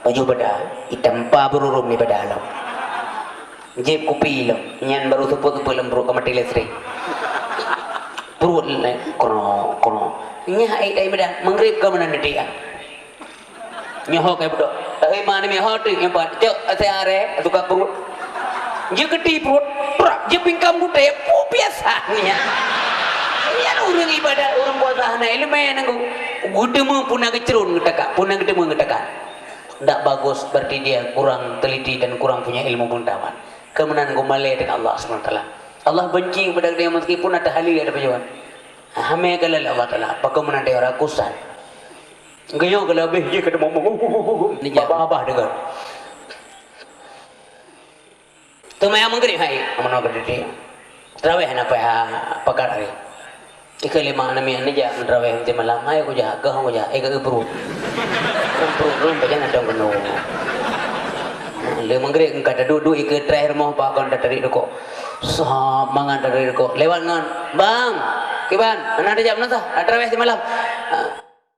paju badah itampa berurung ni badah alam jeb kopi lo nyan baru tupu lembru kamati listrik perut kono nya ai beda mengrib ke mana dia nyoh kayak bedo tapi mana mi hot yang pat cok seare tukar perut je gede perut prak je pingkam gede biasanya ya urang ibadah urang puasa na ilmu nanggu gede mu punah kecerun ngetaka punah gede mu ngetaka ndak bagus berarti dia kurang teliti dan kurang punya ilmu pengetahuan kemenan gumale dengan Allah SWT Allah benci kepada dia meskipun ada halil ada pejuan. Hame kalal Allah Taala pakemenan dia rakusan. Gayo kalau lebih je kata ngomong ni babah dengar. Tu maya menggerik hai amono gede. Tarawih na pakar hari. Ika lima nami ni ja tarawih ti malam hai ko ja gah ko ja ega perut. Perut bajan ada geno. Le menggerik kata duduk ika terakhir mau pak kon dari doko. Sah mangan dari doko lewat ngan bang kiban mana ada jam nasa tarawih di malam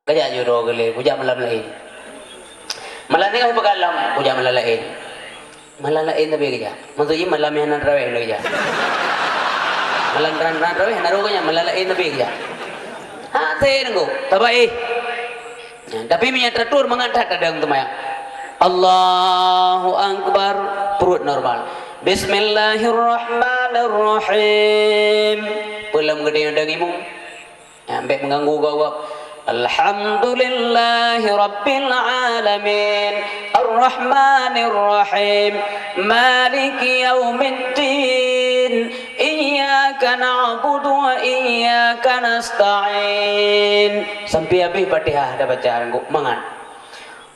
kerja juro gele puja malam lain malam ni kau pagalam puja malam lain tapi kerja maksudnya malam yang tarawih lagi kerja malam tarawih naruh kerja malam lain tapi kerja saya nunggu tabai tapi minyak teratur mengantar kadang temayang Allahu Akbar perut normal Bismillahirrahmanirrahim pelam gede yang dangimu ambek mengganggu gawak Alhamdulillahi Rabbil Alamin Ar-Rahmanir-Rahim Maliki Yawmiddin Iyyaka na'budu wa iyyaka nasta'in sampai habis Fatihah dah bacaan ku mangan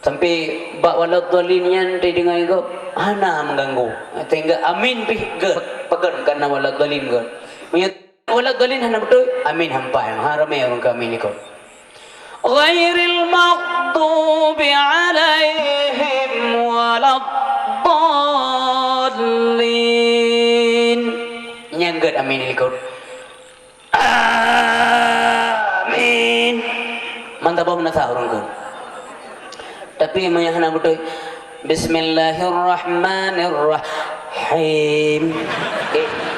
sampai bak waladhdallin yan dengar ke hana mengganggu sehingga amin pi ke pegan karena waladhdallin ke punya waladhdallin hana betul amin hampa yang harame orang kami ni ko ghairil maghdubi alaihim waladdallin. Nyanggat amin ikut. Amin. Mantap apa nasa orang kan? Tapi mayahna betul. Bismillahirrahmanirrahim.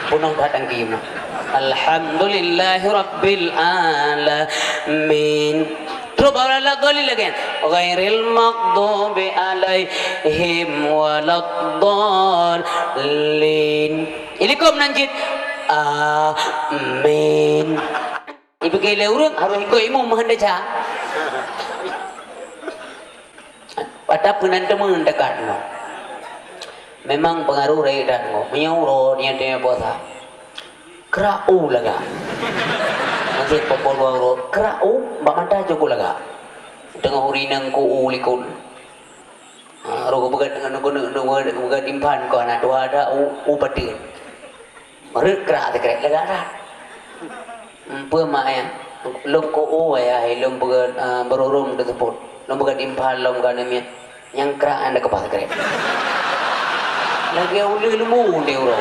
Punong datang kima. Alhamdulillahi rabbil alamin. Terus baru lagi lagi. Ghairil maghdubi alaihim waladdallin. Ini kau menanjit. Amin. Ibu kele urang harus ikut imam menghendaca. Pada penantemun dekat no. Memang pengaruh dari dan no. Menyuruh niat dia puasa. Kerau laga. Masih popol baru. Kerau mbak mata joko laga. Tengah urinang ko ulikun. Rogo begat dengan begat impan ko anak dua ada upatin. Mereka kerak terkait laga ada. Pema ya. Lom ko ya. Lom begat berurum tersebut. Lom begat impan lom kanamnya. Yang kerak anda kepas terkait. Lagi uli lumu dia uro.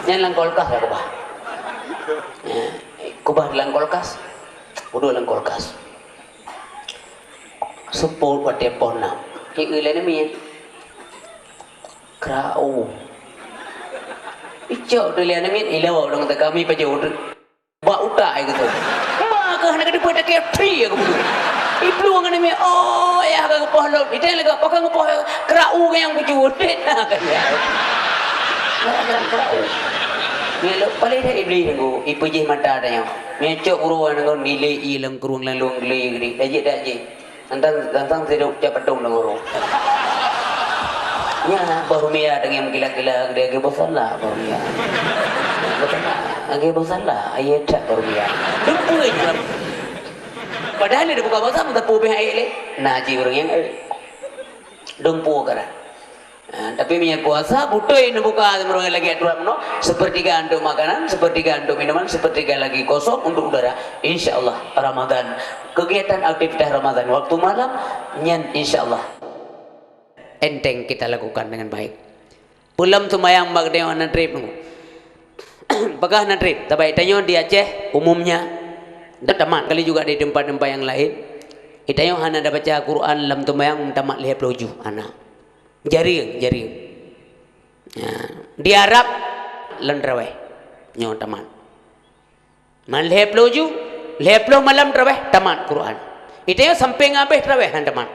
Yang lang kolkas ya kubah. Kubah lang kolkas. Udah lang kolkas. Support pada pona. Yang lain ni kerau. Icau tu lihat ni ilaw orang kata kami pajau. Ba utai gitu. Maka hendak dibuat tak free aku dulu. Iblu orang ni oh ya agak pohon. Itu yang lagi pakai pohon kerau yang kecil. Nah kan ya. Nak kerau. Melo paling dah iblis aku. Ibu je mata ada yang. Mecok uruan aku nilai ilang kurung lalu nilai gini. Dajik dajik. Tentang tidak cepat dong orang. Ya baru mia dengan gila-gila dia bosan lah baru mia. Agak bosan lah ayat tak baru mia. Dumpu aja. Padahal dia buka bosan tapi punya ayat le. Naji orang yang dumpu kara. Tapi minyak puasa butuh ini buka orang lagi aturan no. Sepertiga untuk makanan, sepertiga untuk minuman, sepertiga lagi kosong untuk udara. InsyaAllah Ramadan. Kegiatan aktivitas Ramadan waktu malam nyan insyaallah enteng kita lakukan dengan baik. Pulam sumayang bagdeo na trip nunggu. Bagah na trip. Tapi itayo di Aceh umumnya tamat kali juga di tempat-tempat yang lain. Itayo hana ada baca Quran lam tumayang tamat lihat loju anak. Jaring. Ya. Di Arab lentraweh nyo tamat. Man lihat loju leplo malam terawih tamat Quran. Itu yang sampai ngabeh terawih tamat.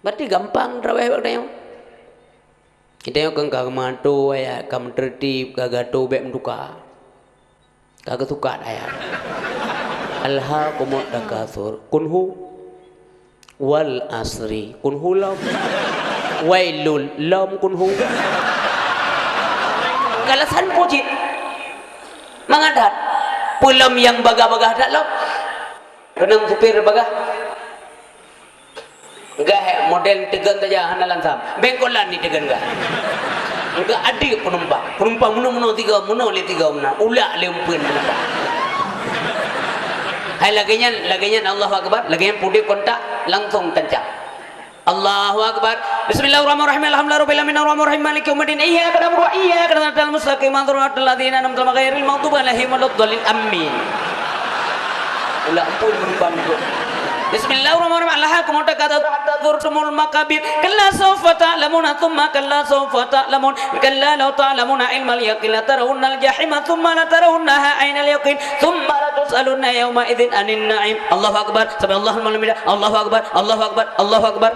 Berarti gampang terawih bagdanya. Kita yang kengkang mantu ya kam tertib kagato bek menduka. Kagak suka ayat. Alhaqumut takatsur kunhu wal asri kunhu lam wailul lam kunhu. Galasan puji mengadat pulam yang bagah-bagah tak lop. Kenang supir bagah. Enggak model tegan saja hanalan sam. Bengkolan ni tegan enggak. Enggak adik penumpang. Penumpang muno tiga muno le tiga muno. Ulak le umpun penumpang. Hai laginya Allahu Akbar, laginya pudi kontak langsung kencang. Allahu Akbar. Bismillahirrahmanirrahim. Alhamdulillahirabbil alamin arrahmanirrahim maliki yaumiddin. Iyyaka na'budu wa iyyaka nasta'in mustaqim shiratal ladzina an'amta 'alaihim ghairil maghdubi 'alaihim waladdallin. Amin. Ulah ampun berumpam itu. Bismillahirrahmanirrahim. Alhaqumut takatsur hatta zurtumul maqabir. Kalla sawfa ta'lamuna thumma kalla sawfa ta'lamun. Kalla law ta'lamuna ilmal yaqin la tarawunnal jahima thumma la tarawunnaha 'ainal yaqin thumma la tus'alunna yawma idzin 'anin na'im. Allahu Akbar. Subhanallahu alhamdulillah. Allahu Akbar. Allahu Akbar. Allahu Akbar.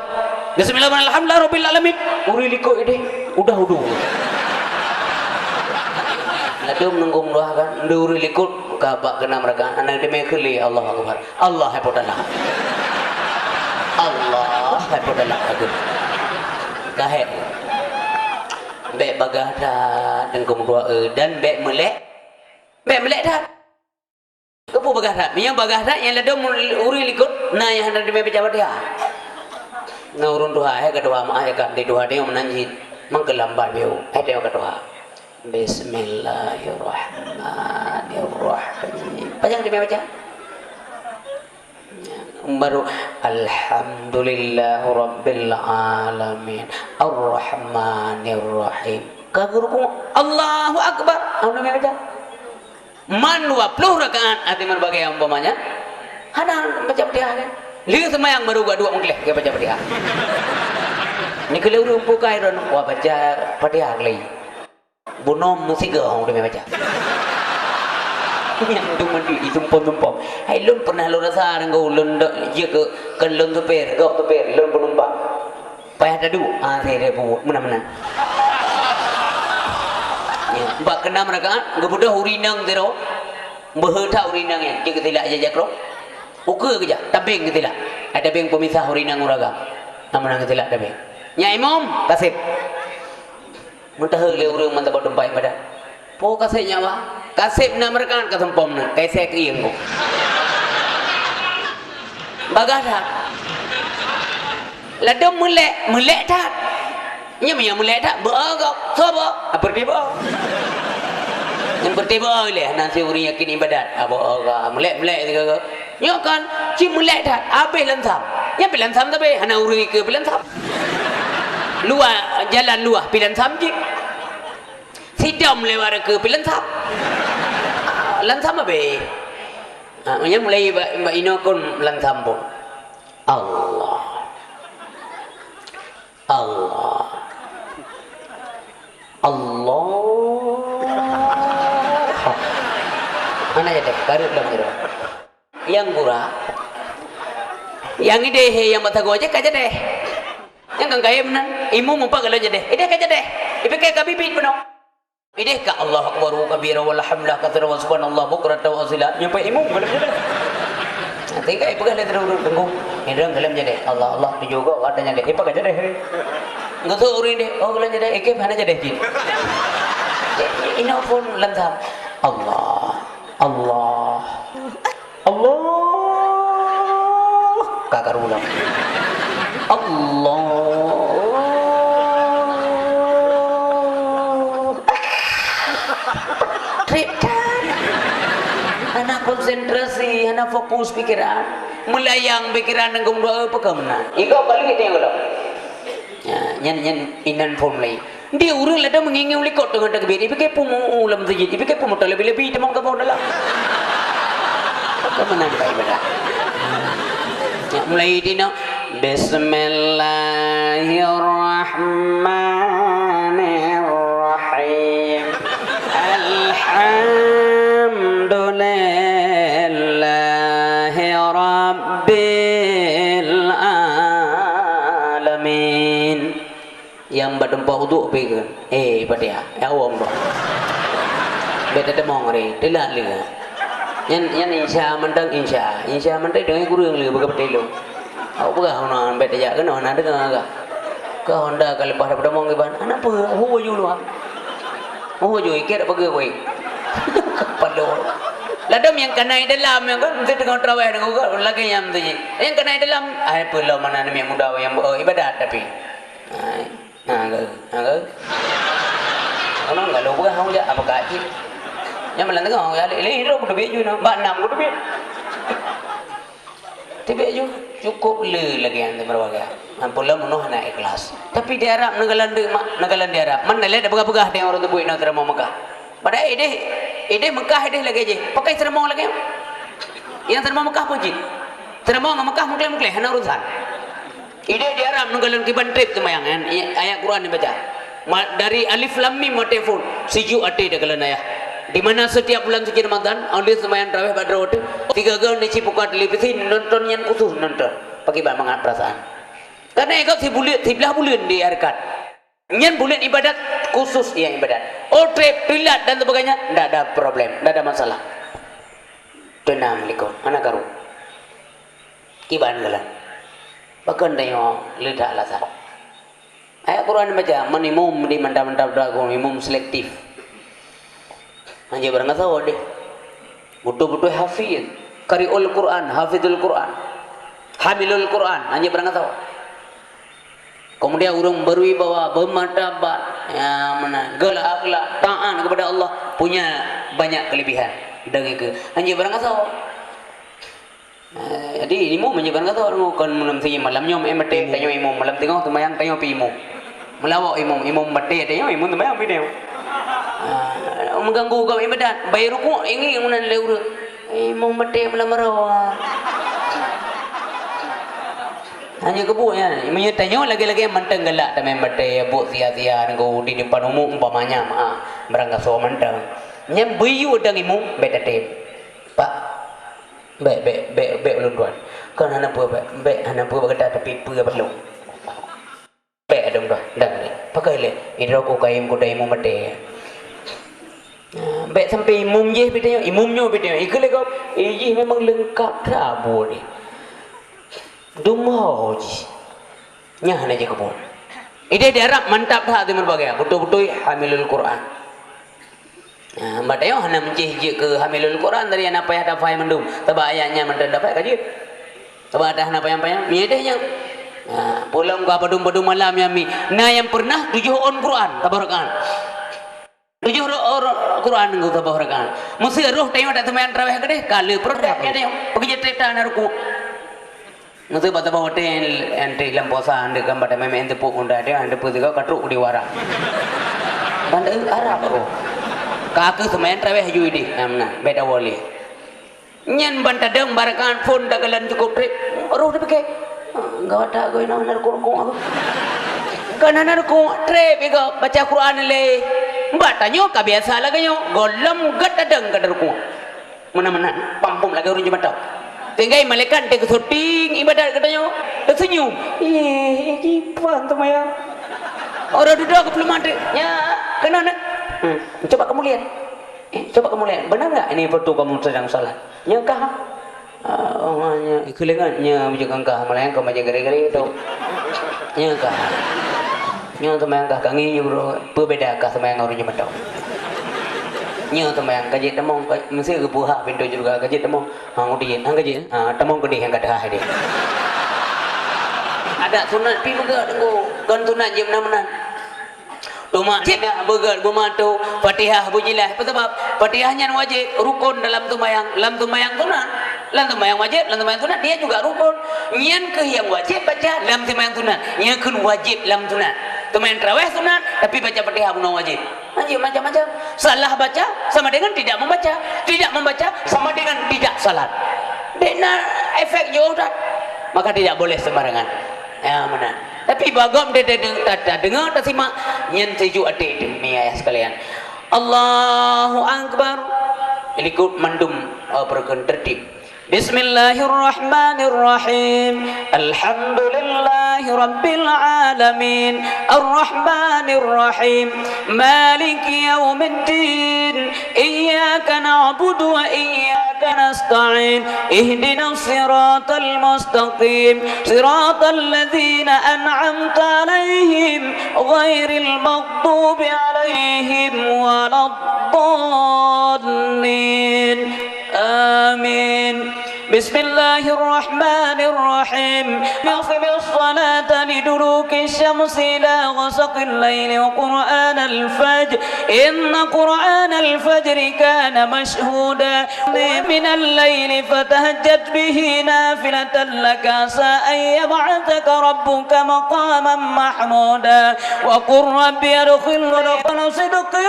Bismillahirrahmanirrahim. Alhamdulillahirabbil alamin. Uri liko ini udah. Lalu menunggung doa kan, nduri likut kabak kena mereka, anak demi keli Allah Akbar, Allah hepodalah, Allah hepodalah agut, kahet, bek bagah dah dan kemudian dan bek melek dah, kepu bagah dah, minyak bagah dah yang lalu uri likut, nah yang anak demi pejabat dia, nah urun doa, kedua mah kan di doa dia menanjit, menggelambar biu, dia kedua. Bismillahirrahmanirrahim. Panjang dia baca. baru alhamdulillah rabbil alamin arrahmanir rahim kaguru Allahu akbar anu baca man 20 rakaat ati berbagai umpamanya ada baca Fatihah kan lieu semayang baru gua 2 mengkleh baca Fatihah ni kalau urang pukai ron wa baca Fatihah lagi bunom mesti ke orang dia baca yang tu mandi itu pom hai lun pernah lu rasa dengan lun je ke kan lun tu per lun penumpang payah dadu saya bu mana ya bak kena mereka gebudah urinang tero beheta urinang ya dia ketilak aja jakro uke keja tabeng ketilak ada beng pemisah urinang uraga namanya ketilak tabeng nya imam kasih muntah le urang mantap dompai pada po kasih nyawa kasih na mereka ka sempom na kay saya krieng ko bagadat ladom mulek tat nya maya mulek tat beagak sobo bertiba yang bertiba le nasi uri yakin ibadat abo aga mulek tiga nya kan ci mulek tat abe lansam nya pilan sam tabe hana uri ke pilan sam luar jalan luar pilan sam ji sidam lewat ke pilan sam lan sama be nya mulai mbak ino kon lan sambo Allah mana ya deh baru belum jero yang gura yang ide yang mata gojek aja deh yang kang kaya benar imu mumpa kalau aja deh ide aja deh ipe kayak kabibit benar ide ka Allah akbar kabira walhamdulillah katsira wa subhanallah bukratan wa asila nyampe imam belum jadi nanti kai pegang dia terus tunggu hidang belum jadi Allah tu juga adanya deh ipa aja deh enggak tahu urin deh oh belum jadi ikep hana jadi jin ino pun lantam Allah kakar ulang Allah anak konsentrasi, anak fokus pikiran, melayang pikiran dengan doa pegamna. Ikaw kali kita yang kalau, nyan inan formulai. Dia urang lada mengingat ulikot dengan takbir. Ibu pumu ulam tujid, ibu pumu lebih temang kamu dalam. Kemana kita ibadah? Mulai dina Bismillahirrahmanirrahim. Alhamdulillahi Rabbil Alamin. Yang badempa uduk pegan Fatihah awam dong beda demong re telah le yan insya mandang insya mandang dengan guru yang le baga petelo au baga honan beda ya kan honan dengan aga ka honda kali pada demong ke ban ana pe huwa julu huwa jo iker baga koi palo ladam yang kanai dalam yang kan mesti dengan terawih dengan guru lagi yang tu yang kanai dalam ai pelo mana yang muda yang ibadat tapi agak orang nggak lupa kamu ya apa kaji yang melantar kamu ya ini hidup udah baju nak mbak enam udah baju tapi baju cukup le lagi yang berbagai ampullah menuh nak ikhlas tapi di Arab nagalan di Arab mana lihat pegah-pegah dia orang tu buat nak terima Mekah pada ide Mekah ide lagi je pakai terima lagi yang terima Mekah pun je terima Mekah mungkin hanya urusan ide di Arab nunggalan kiban trip temayang ayat Quran dibaca dari alif lam mim telefon siju ate dagalan ayah di mana setiap bulan suci Ramadan oleh semayang tarawih pada waktu 3 gaun ni cipukat televisi nonton yang khusus nonton pakai banget perasaan karena ikut si bulan di harkat nyen bulan ibadat khusus yang ibadat trip tilat dan sebagainya tidak ada problem tidak ada masalah tenang likon anak karu kiban galan bahkan dia ledak alasan ayat Quran baca minimum di mantap-mantap dagu minimum selektif hanya barang tahu deh betul-betul hafiz qari'ul Quran hafizul Quran hamilul Quran hanya barang tahu kemudian orang berwibawa bermartabat ya mana galak akhlak taat kepada Allah punya banyak kelebihan dan itu hanya barang tahu Jadi imu menyebar kata orang kon malam tinggi malam nyom mate tanyo imu malam tengok tumayang tanyo pi imu. Melawak imu mate tanyo imu tumayang pi tanyo. Mengganggu kau ibadat. Bayar ruku ini unan leur. Imu mate malam rawa. Hanya kebu ya. Imu tanyo lagi-lagi manteng galak tamai mate bu sia-sia ngau di depan umum umpamanya berangkat so manteng. Nyam bayu dang imu bedatem. Pak be ulun tuan kan hana pu be hana pu bagada tapi pu belum be dong dah dang ni pakai le idro ko kaim ko dai mu mate be sampai imum je bitanya imumnyo bitanya ikle ko iji memang lengkap rabu ni dumau ji nya hana je kebun ide darab mantap dah tu berbagai betul-betul hamilul Quran. Mbak hana mencih ke hamilul Quran dari anak payah dafai mendum tebak ayatnya mendan dafai kaji tebak dah anak payah miedehnya pulang ke padum malam yang yang pernah 7 on Quran tabarakan 7 Quran ngau tabarakan mesti roh tengok tak teman terawih gede kali produk ya tengok pergi cerita naruku mesti bata bawa hotel ente lamposa ande gambar meme ente puk unda dia ande puk tiga katruk di warang bandar Arab oh kakak semayan terawih judi namna beda wali nyan bantadang barakan pun dagalan cukup trip roh dipike gawat tak gue nak kurku aku kan narku trip ego baca Quran le batanyo ka biasa lagi yo golam gadadang kadarku mana pampum lagi urun jemata tinggai malaikat te syuting ibadat katanya tersenyum jipan tu maya orang duduk belum ada ya kenapa coba kamu lihat coba kamu lihat benar nggak ini foto kamu sedang salat ya kah nya ikelengannya bijak kah malah yang kamu jaga gara-gara itu ya kah nya sama yang kah kangi bro berbeda kah sama yang orang jemata nya sama yang kaji temong mesti kebuha pintu juga kaji temong ngudin kaji temong gede yang kada hari ada sunat pi juga tunggu kan sunat jam 6 Tuma tidak begal bumatu Fatihah bujilah sebab Fatihahnya wajib rukun dalam tumayang sunat dalam tumayang wajib dalam tumayang sunat dia juga rukun nyan ke yang wajib baca dalam tumayang sunat nyan kun wajib dalam sunat tumayang tarawih sunat tapi baca Fatihah bukan wajib macam-macam salah baca sama dengan tidak membaca sama dengan tidak salat dena efek jodoh maka tidak boleh sembarangan ya mana tapi bagam dia dengar tak simak nyen sejuk adik demi ayah sekalian Allahu Akbar ikut mandum perken tertib Bismillahirrahmanirrahim Alhamdulillahi Rabbil Alamin Ar-Rahmanirrahim Maliki Yawmiddin Iyyaka na'budu wa iyyaka nasta'in Ihdinas siratal mustaqim Siratal ladzina an'amta alaihim Ghairil maghdubi alaihim waladdallin Amin Bismillahirrahmanirrahim Naqim as-salata liduruki syamsi ila ghasaqil layli wa qur'an al-fajr Inna qur'an al-fajr kana mashhuda Min al-layli fatahajjat bihi nafilatan laka Sa'an yab'athaka rabbuka maqaman mahmuda Wa qur rabbi adkhilni sidqi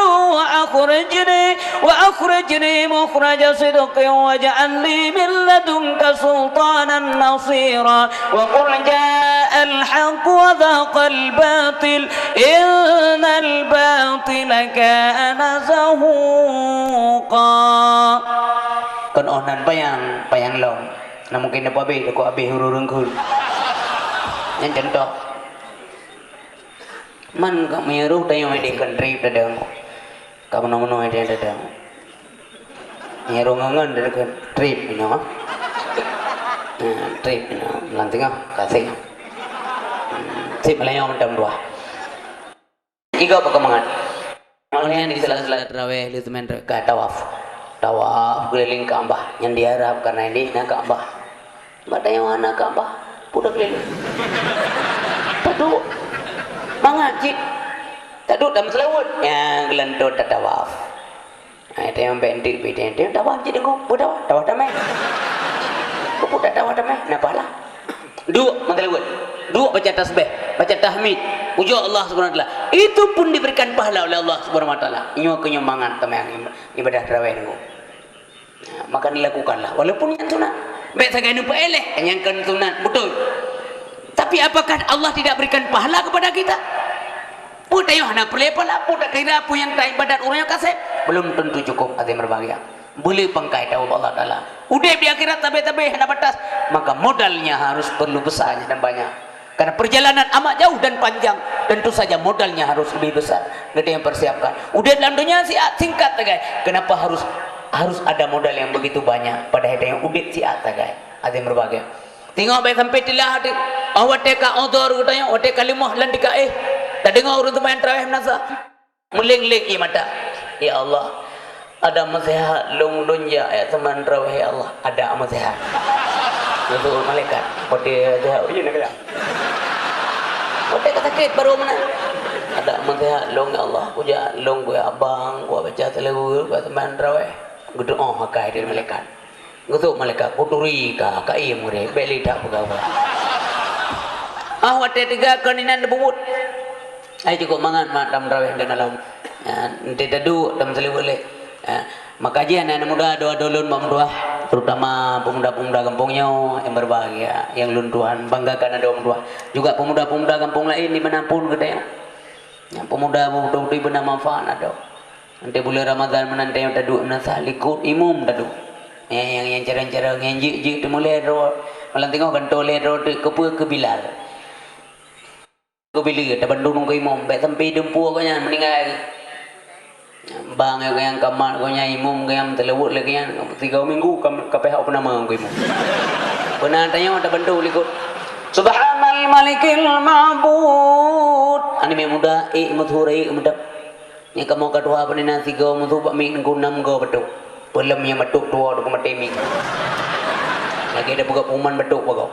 wa akhrijni mukhraja sidqi waj'alni min لدنك سلطانا نصيرا وقل جاء الحق وذاق الباطل إن الباطل كان زهوقا kan onan payang long na mungkin na pabe ko abe hururung kul yan contoh man ka mayro tayo may kan trip dadang ka mono ay dadang ngangan dari trip ini trip ini lanting kasih trip lainnya macam dua tiga perkembangan malahnya di sela-sela terawih itu main tawaf keliling Ka'bah yang diharap karena ini nak Ka'bah batanya mana Ka'bah udah keliling tadu mangat cik tadu dalam selawat yang gelendot tawaf itu yang bendik beda itu tawaf jadi kau tawaf damai kau pun tak tahu damai nak pahala. Dua mantalawat. Dua baca tasbih, baca tahmid, puja Allah Subhanahu wa taala. Itu pun diberikan pahala oleh Allah Subhanahu wa taala. Inyo kenyemangat tamang ibadah tarawih niku. Maka dilakukanlah walaupun yang sunat. Baik sagai nu eleh yang kan sunat betul. Tapi apakah Allah tidak berikan pahala kepada kita? Pun tayo hana pelepala, pun tak kira pun yang tak ibadat orangnya kasih. Belum tentu cukup ada yang berbahagia. Boleh pangkai tahu Allah Taala. Udah di akhirat tabe-tabe hana batas, maka modalnya harus perlu besarnya dan banyak. Karena perjalanan amat jauh dan panjang, tentu saja modalnya harus lebih besar. Kita yang persiapkan. Udah dalam dunia singkat guys. Kenapa harus ada modal yang begitu banyak pada hari yang udah siat guys. Ada yang berbahagia. Tengok baik sampai tilah hati. Awak teka odor katanya, awak teka limah landika tak dengar orang tu main tarawih nasa. Meleng-leng mata. Ya Allah, ada masehat long lonja ya teman tarawih ya Allah, ada masehat. Itu malaikat. Pada dia uji nak kaya. Pada kata sakit baru mana? Ada masehat long ya Allah, uja long gue abang, gue baca telewu, gue teman tarawih. Gue doa hakai dari malaikat. Gusto malaikat puturi ka mure beli tak pagawa. Wate tiga kaninan debut. Ai cukup mangan matam raweh dan dalam. Ente dadu tam seli boleh. Maka aja anak muda doa dolun mamdua terutama pemuda-pemuda kampungnya yang berbahagia, yang luntuhan banggakan ada dua. Juga pemuda-pemuda kampung lain di manapun kita yang pemuda-pemuda benar manfaat ada. Nanti bulan Ramadan menanti yang tadu nasa likut imum tadu. Yang cara-cara yang jik tu mulai ro malam tengok kan tole ro ke Bilal ke Bilal ta Bandung ko imam baik sampai dempu ko nya meninggal bang yang kamar ko nya imam ko yang telewut lagi yang 3 minggu ka pihak penama ko imam benar tanya ta Bandung likut subhanal malikil ma'bud ani me muda madhurai muda ni kamu kadua panina 3 mudhu ba mi 6 go betul belum yang betuk dua tu kematemi. Lagi ada buka pengumuman betuk bago.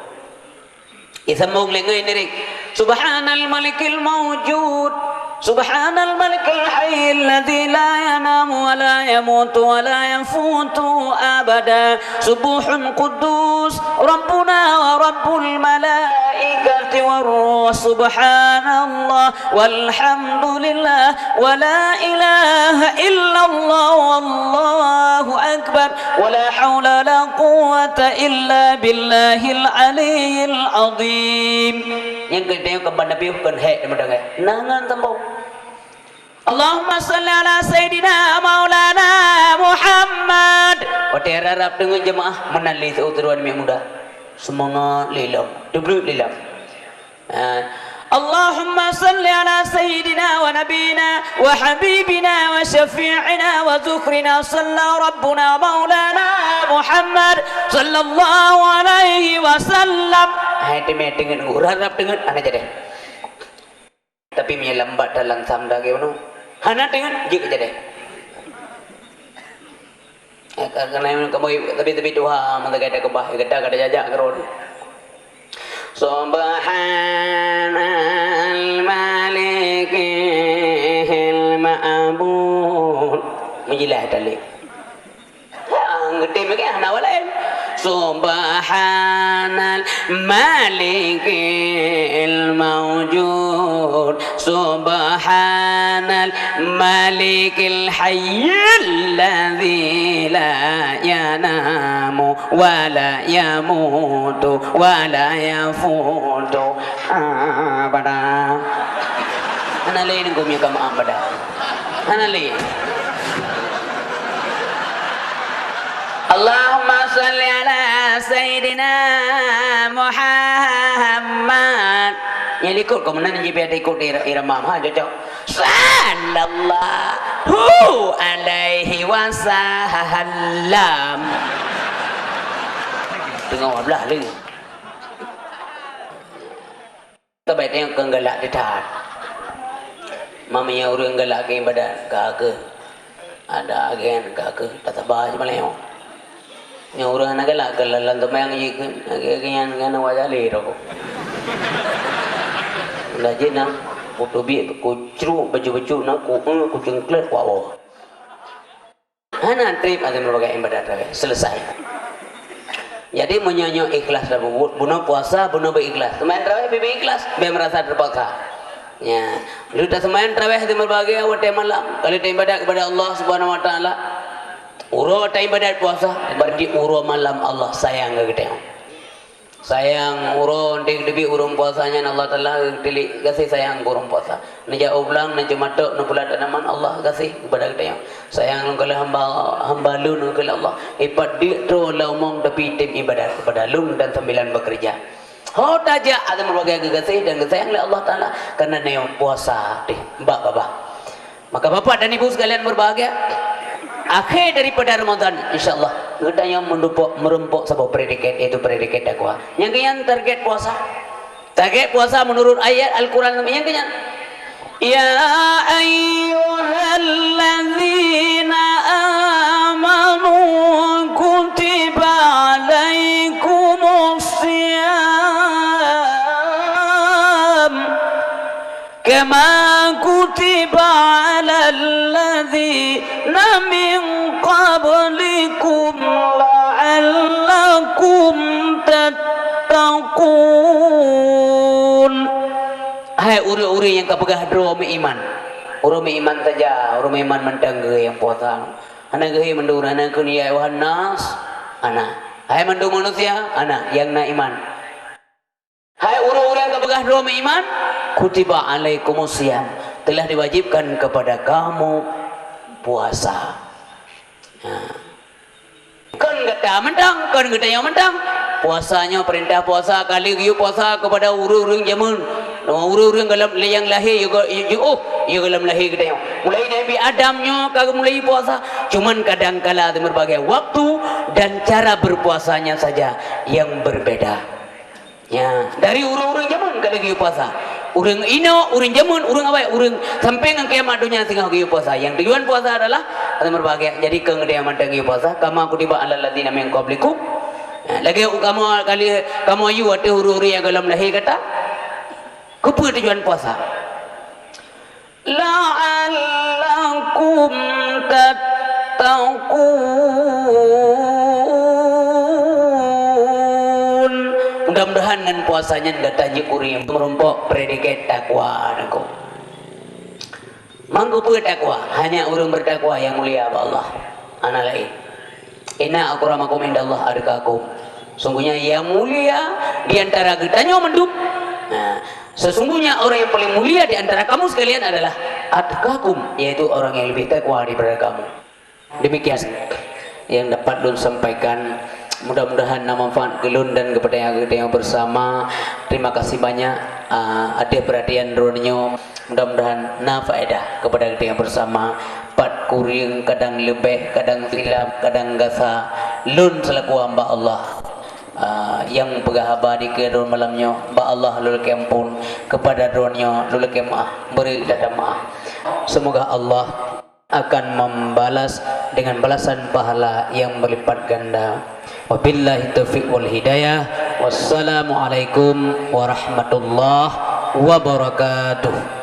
Isambung lengai ni. Subhanal malikil mawjud. Subhanal malikil hayyil ladzi la yanamu wa la yamutu wa la yafutu abada. Subuhun quddus Rabbuna wa Rabbul malaikati war subhanallah walhamdulillah wa la ilaha illallah wallahu akbar wa la hawla la quwwata illa billahil aliyyil azim. Yang kedua kepada Nabi bukan hak mendengar. Nangan tambah. Allahumma salli ala Sayyidina Maulana Muhammad. Wate harap dengan jemaah menali seuturan muda. Semangat lilam, debut lilam. Allahumma salli ala Sayyidina wa Nabina wa Habibina wa Syafi'ina wa Zukrina Salla Rabbuna Maulana Muhammad Sallallahu Alaihi Wasallam. Hai dengan harap dengan anak jadi. Tapi punya lambat dalam samda ke mana? Hana dengan jik jadi. Karena kamu tapi Tuhan mata kata kebah kata jajak kerod. Subhanal malikil ma'bud. Menjilah tali. Gede mungkin hana walain. Subhanal malikil mawjud Subhanal malikil hayyil ladzi la yanamu wa la yamutu wa la yafutu abada. Ana lain gumya kama abada. Ana lain. Allahumma salli ala Sayyidina Muhammad. Yang ikut kau mana ni biar ikut irama ha cocok. Sallallahu alaihi wasallam. Tengok belah lagi. Terbaik tengok kenggalak di tahan. Mamanya orang galak ke badan ke ada agen ke tak sabar je malam. Yang orang nak galak ke lalan tu mayang je agen kan wajah lero. Dah je nak foto biar ku ceruk baju-baju nak ku cengklet ku awak. Hana trip ada berbagai ibadat selesai. Jadi menyonyo ikhlas lah bunuh puasa bunuh berikhlas. Semayan tarawih bibi ikhlas biar merasa terpaksa. Ya, lu tak semayan tarawih di berbagai awal malam. Kalau ibadat kepada Allah Subhanahu Wa Taala, uro ibadat puasa berarti uro malam Allah sayang ke kita. Sayang urun debi urung puasanya Allah Taala pilih kasih sayang urung puasa. Neja ublang neja matok nu pula tanaman Allah kasih kepada kita yang sayang kalau hamba lu nu kalau Allah ipat di tu la omong tapi tim ibadat kepada lu dan 9 bekerja. Ho taja ada berbagai kasih dan sayang oleh Allah Taala karena neong puasa deh mbak baba. Maka bapak dan ibu sekalian berbahagia. Akhir daripada Ramadan insyaallah kita yang merempuk sebuah predikat yaitu predikat dakwah. Yang kian target puasa menurut ayat Al-Qur'an yang kian ya ayyuhalladzina amanu kutiba alaikumusiyam kama kutiba alal ladzina min qablikum la'allakum tattaqun. Hai uri-uri yang kapegah drome iman. Urome iman saja, urome iman mendang yang puasa. Ana gehe mendur ana kunia wahanas ana. Hai mendu manusia ana yang na iman. Hai uri-uri yang kapegah drome iman, kutiba alaikumusiyam. Telah diwajibkan kepada kamu puasa. Kan kata yang mentang puasanya perintah puasa kali giu puasa kepada urung jamun urung galam yang lahir juga galam lahir kita mulai Nabi Adamnya kagak mulai puasa cuman kadang kala ada berbagai waktu dan cara berpuasanya saja yang berbeda ya dari urung jamun kali giu puasa urang ino, urang jamun, urang apa? Urang sampai ngang kiamat dunia tinggal giu puasa. Yang tujuan puasa adalah ada berbagai. Jadi kemudian mantan giu puasa. Kama kutiba alal ladzina min qablikum. Lagi kamu ayu ada huru-huru yang dalam lahir kata. Apa tujuan puasa? La'allakum tattaqun. Mudah-mudahan dengan puasanya datanya kuri yang merumpok predikat takwa aku. Manggu pun takwa hanya orang bertakwa yang mulia Allah. Ana lain. Inna akramakum indallah atqakum. Sungguhnya yang mulia di antara kitanya menduk. Nah, sesungguhnya orang yang paling mulia di antara kamu sekalian adalah atqakum, yaitu orang yang lebih takwa daripada kamu. Demikian yang dapat Lun sampaikan. Mudah-mudahan manfaat gelun dan kepada yang bersama. Terima kasih banyak ada perhatian ronyo. Mudah-mudahan faedah kepada kita yang bersama. Pat kuring kadang lebih, kadang silap, kadang gasa. Lun selaku hamba Allah yang pegahaba di kedua malamnya. Ba Allah lul kempun kepada ronyo lul kemah beri data maaf. Semoga Allah akan membalas dengan balasan pahala yang berlipat ganda. Wabillahi taufiq wal hidayah. Wassalamualaikum warahmatullahi wabarakatuh.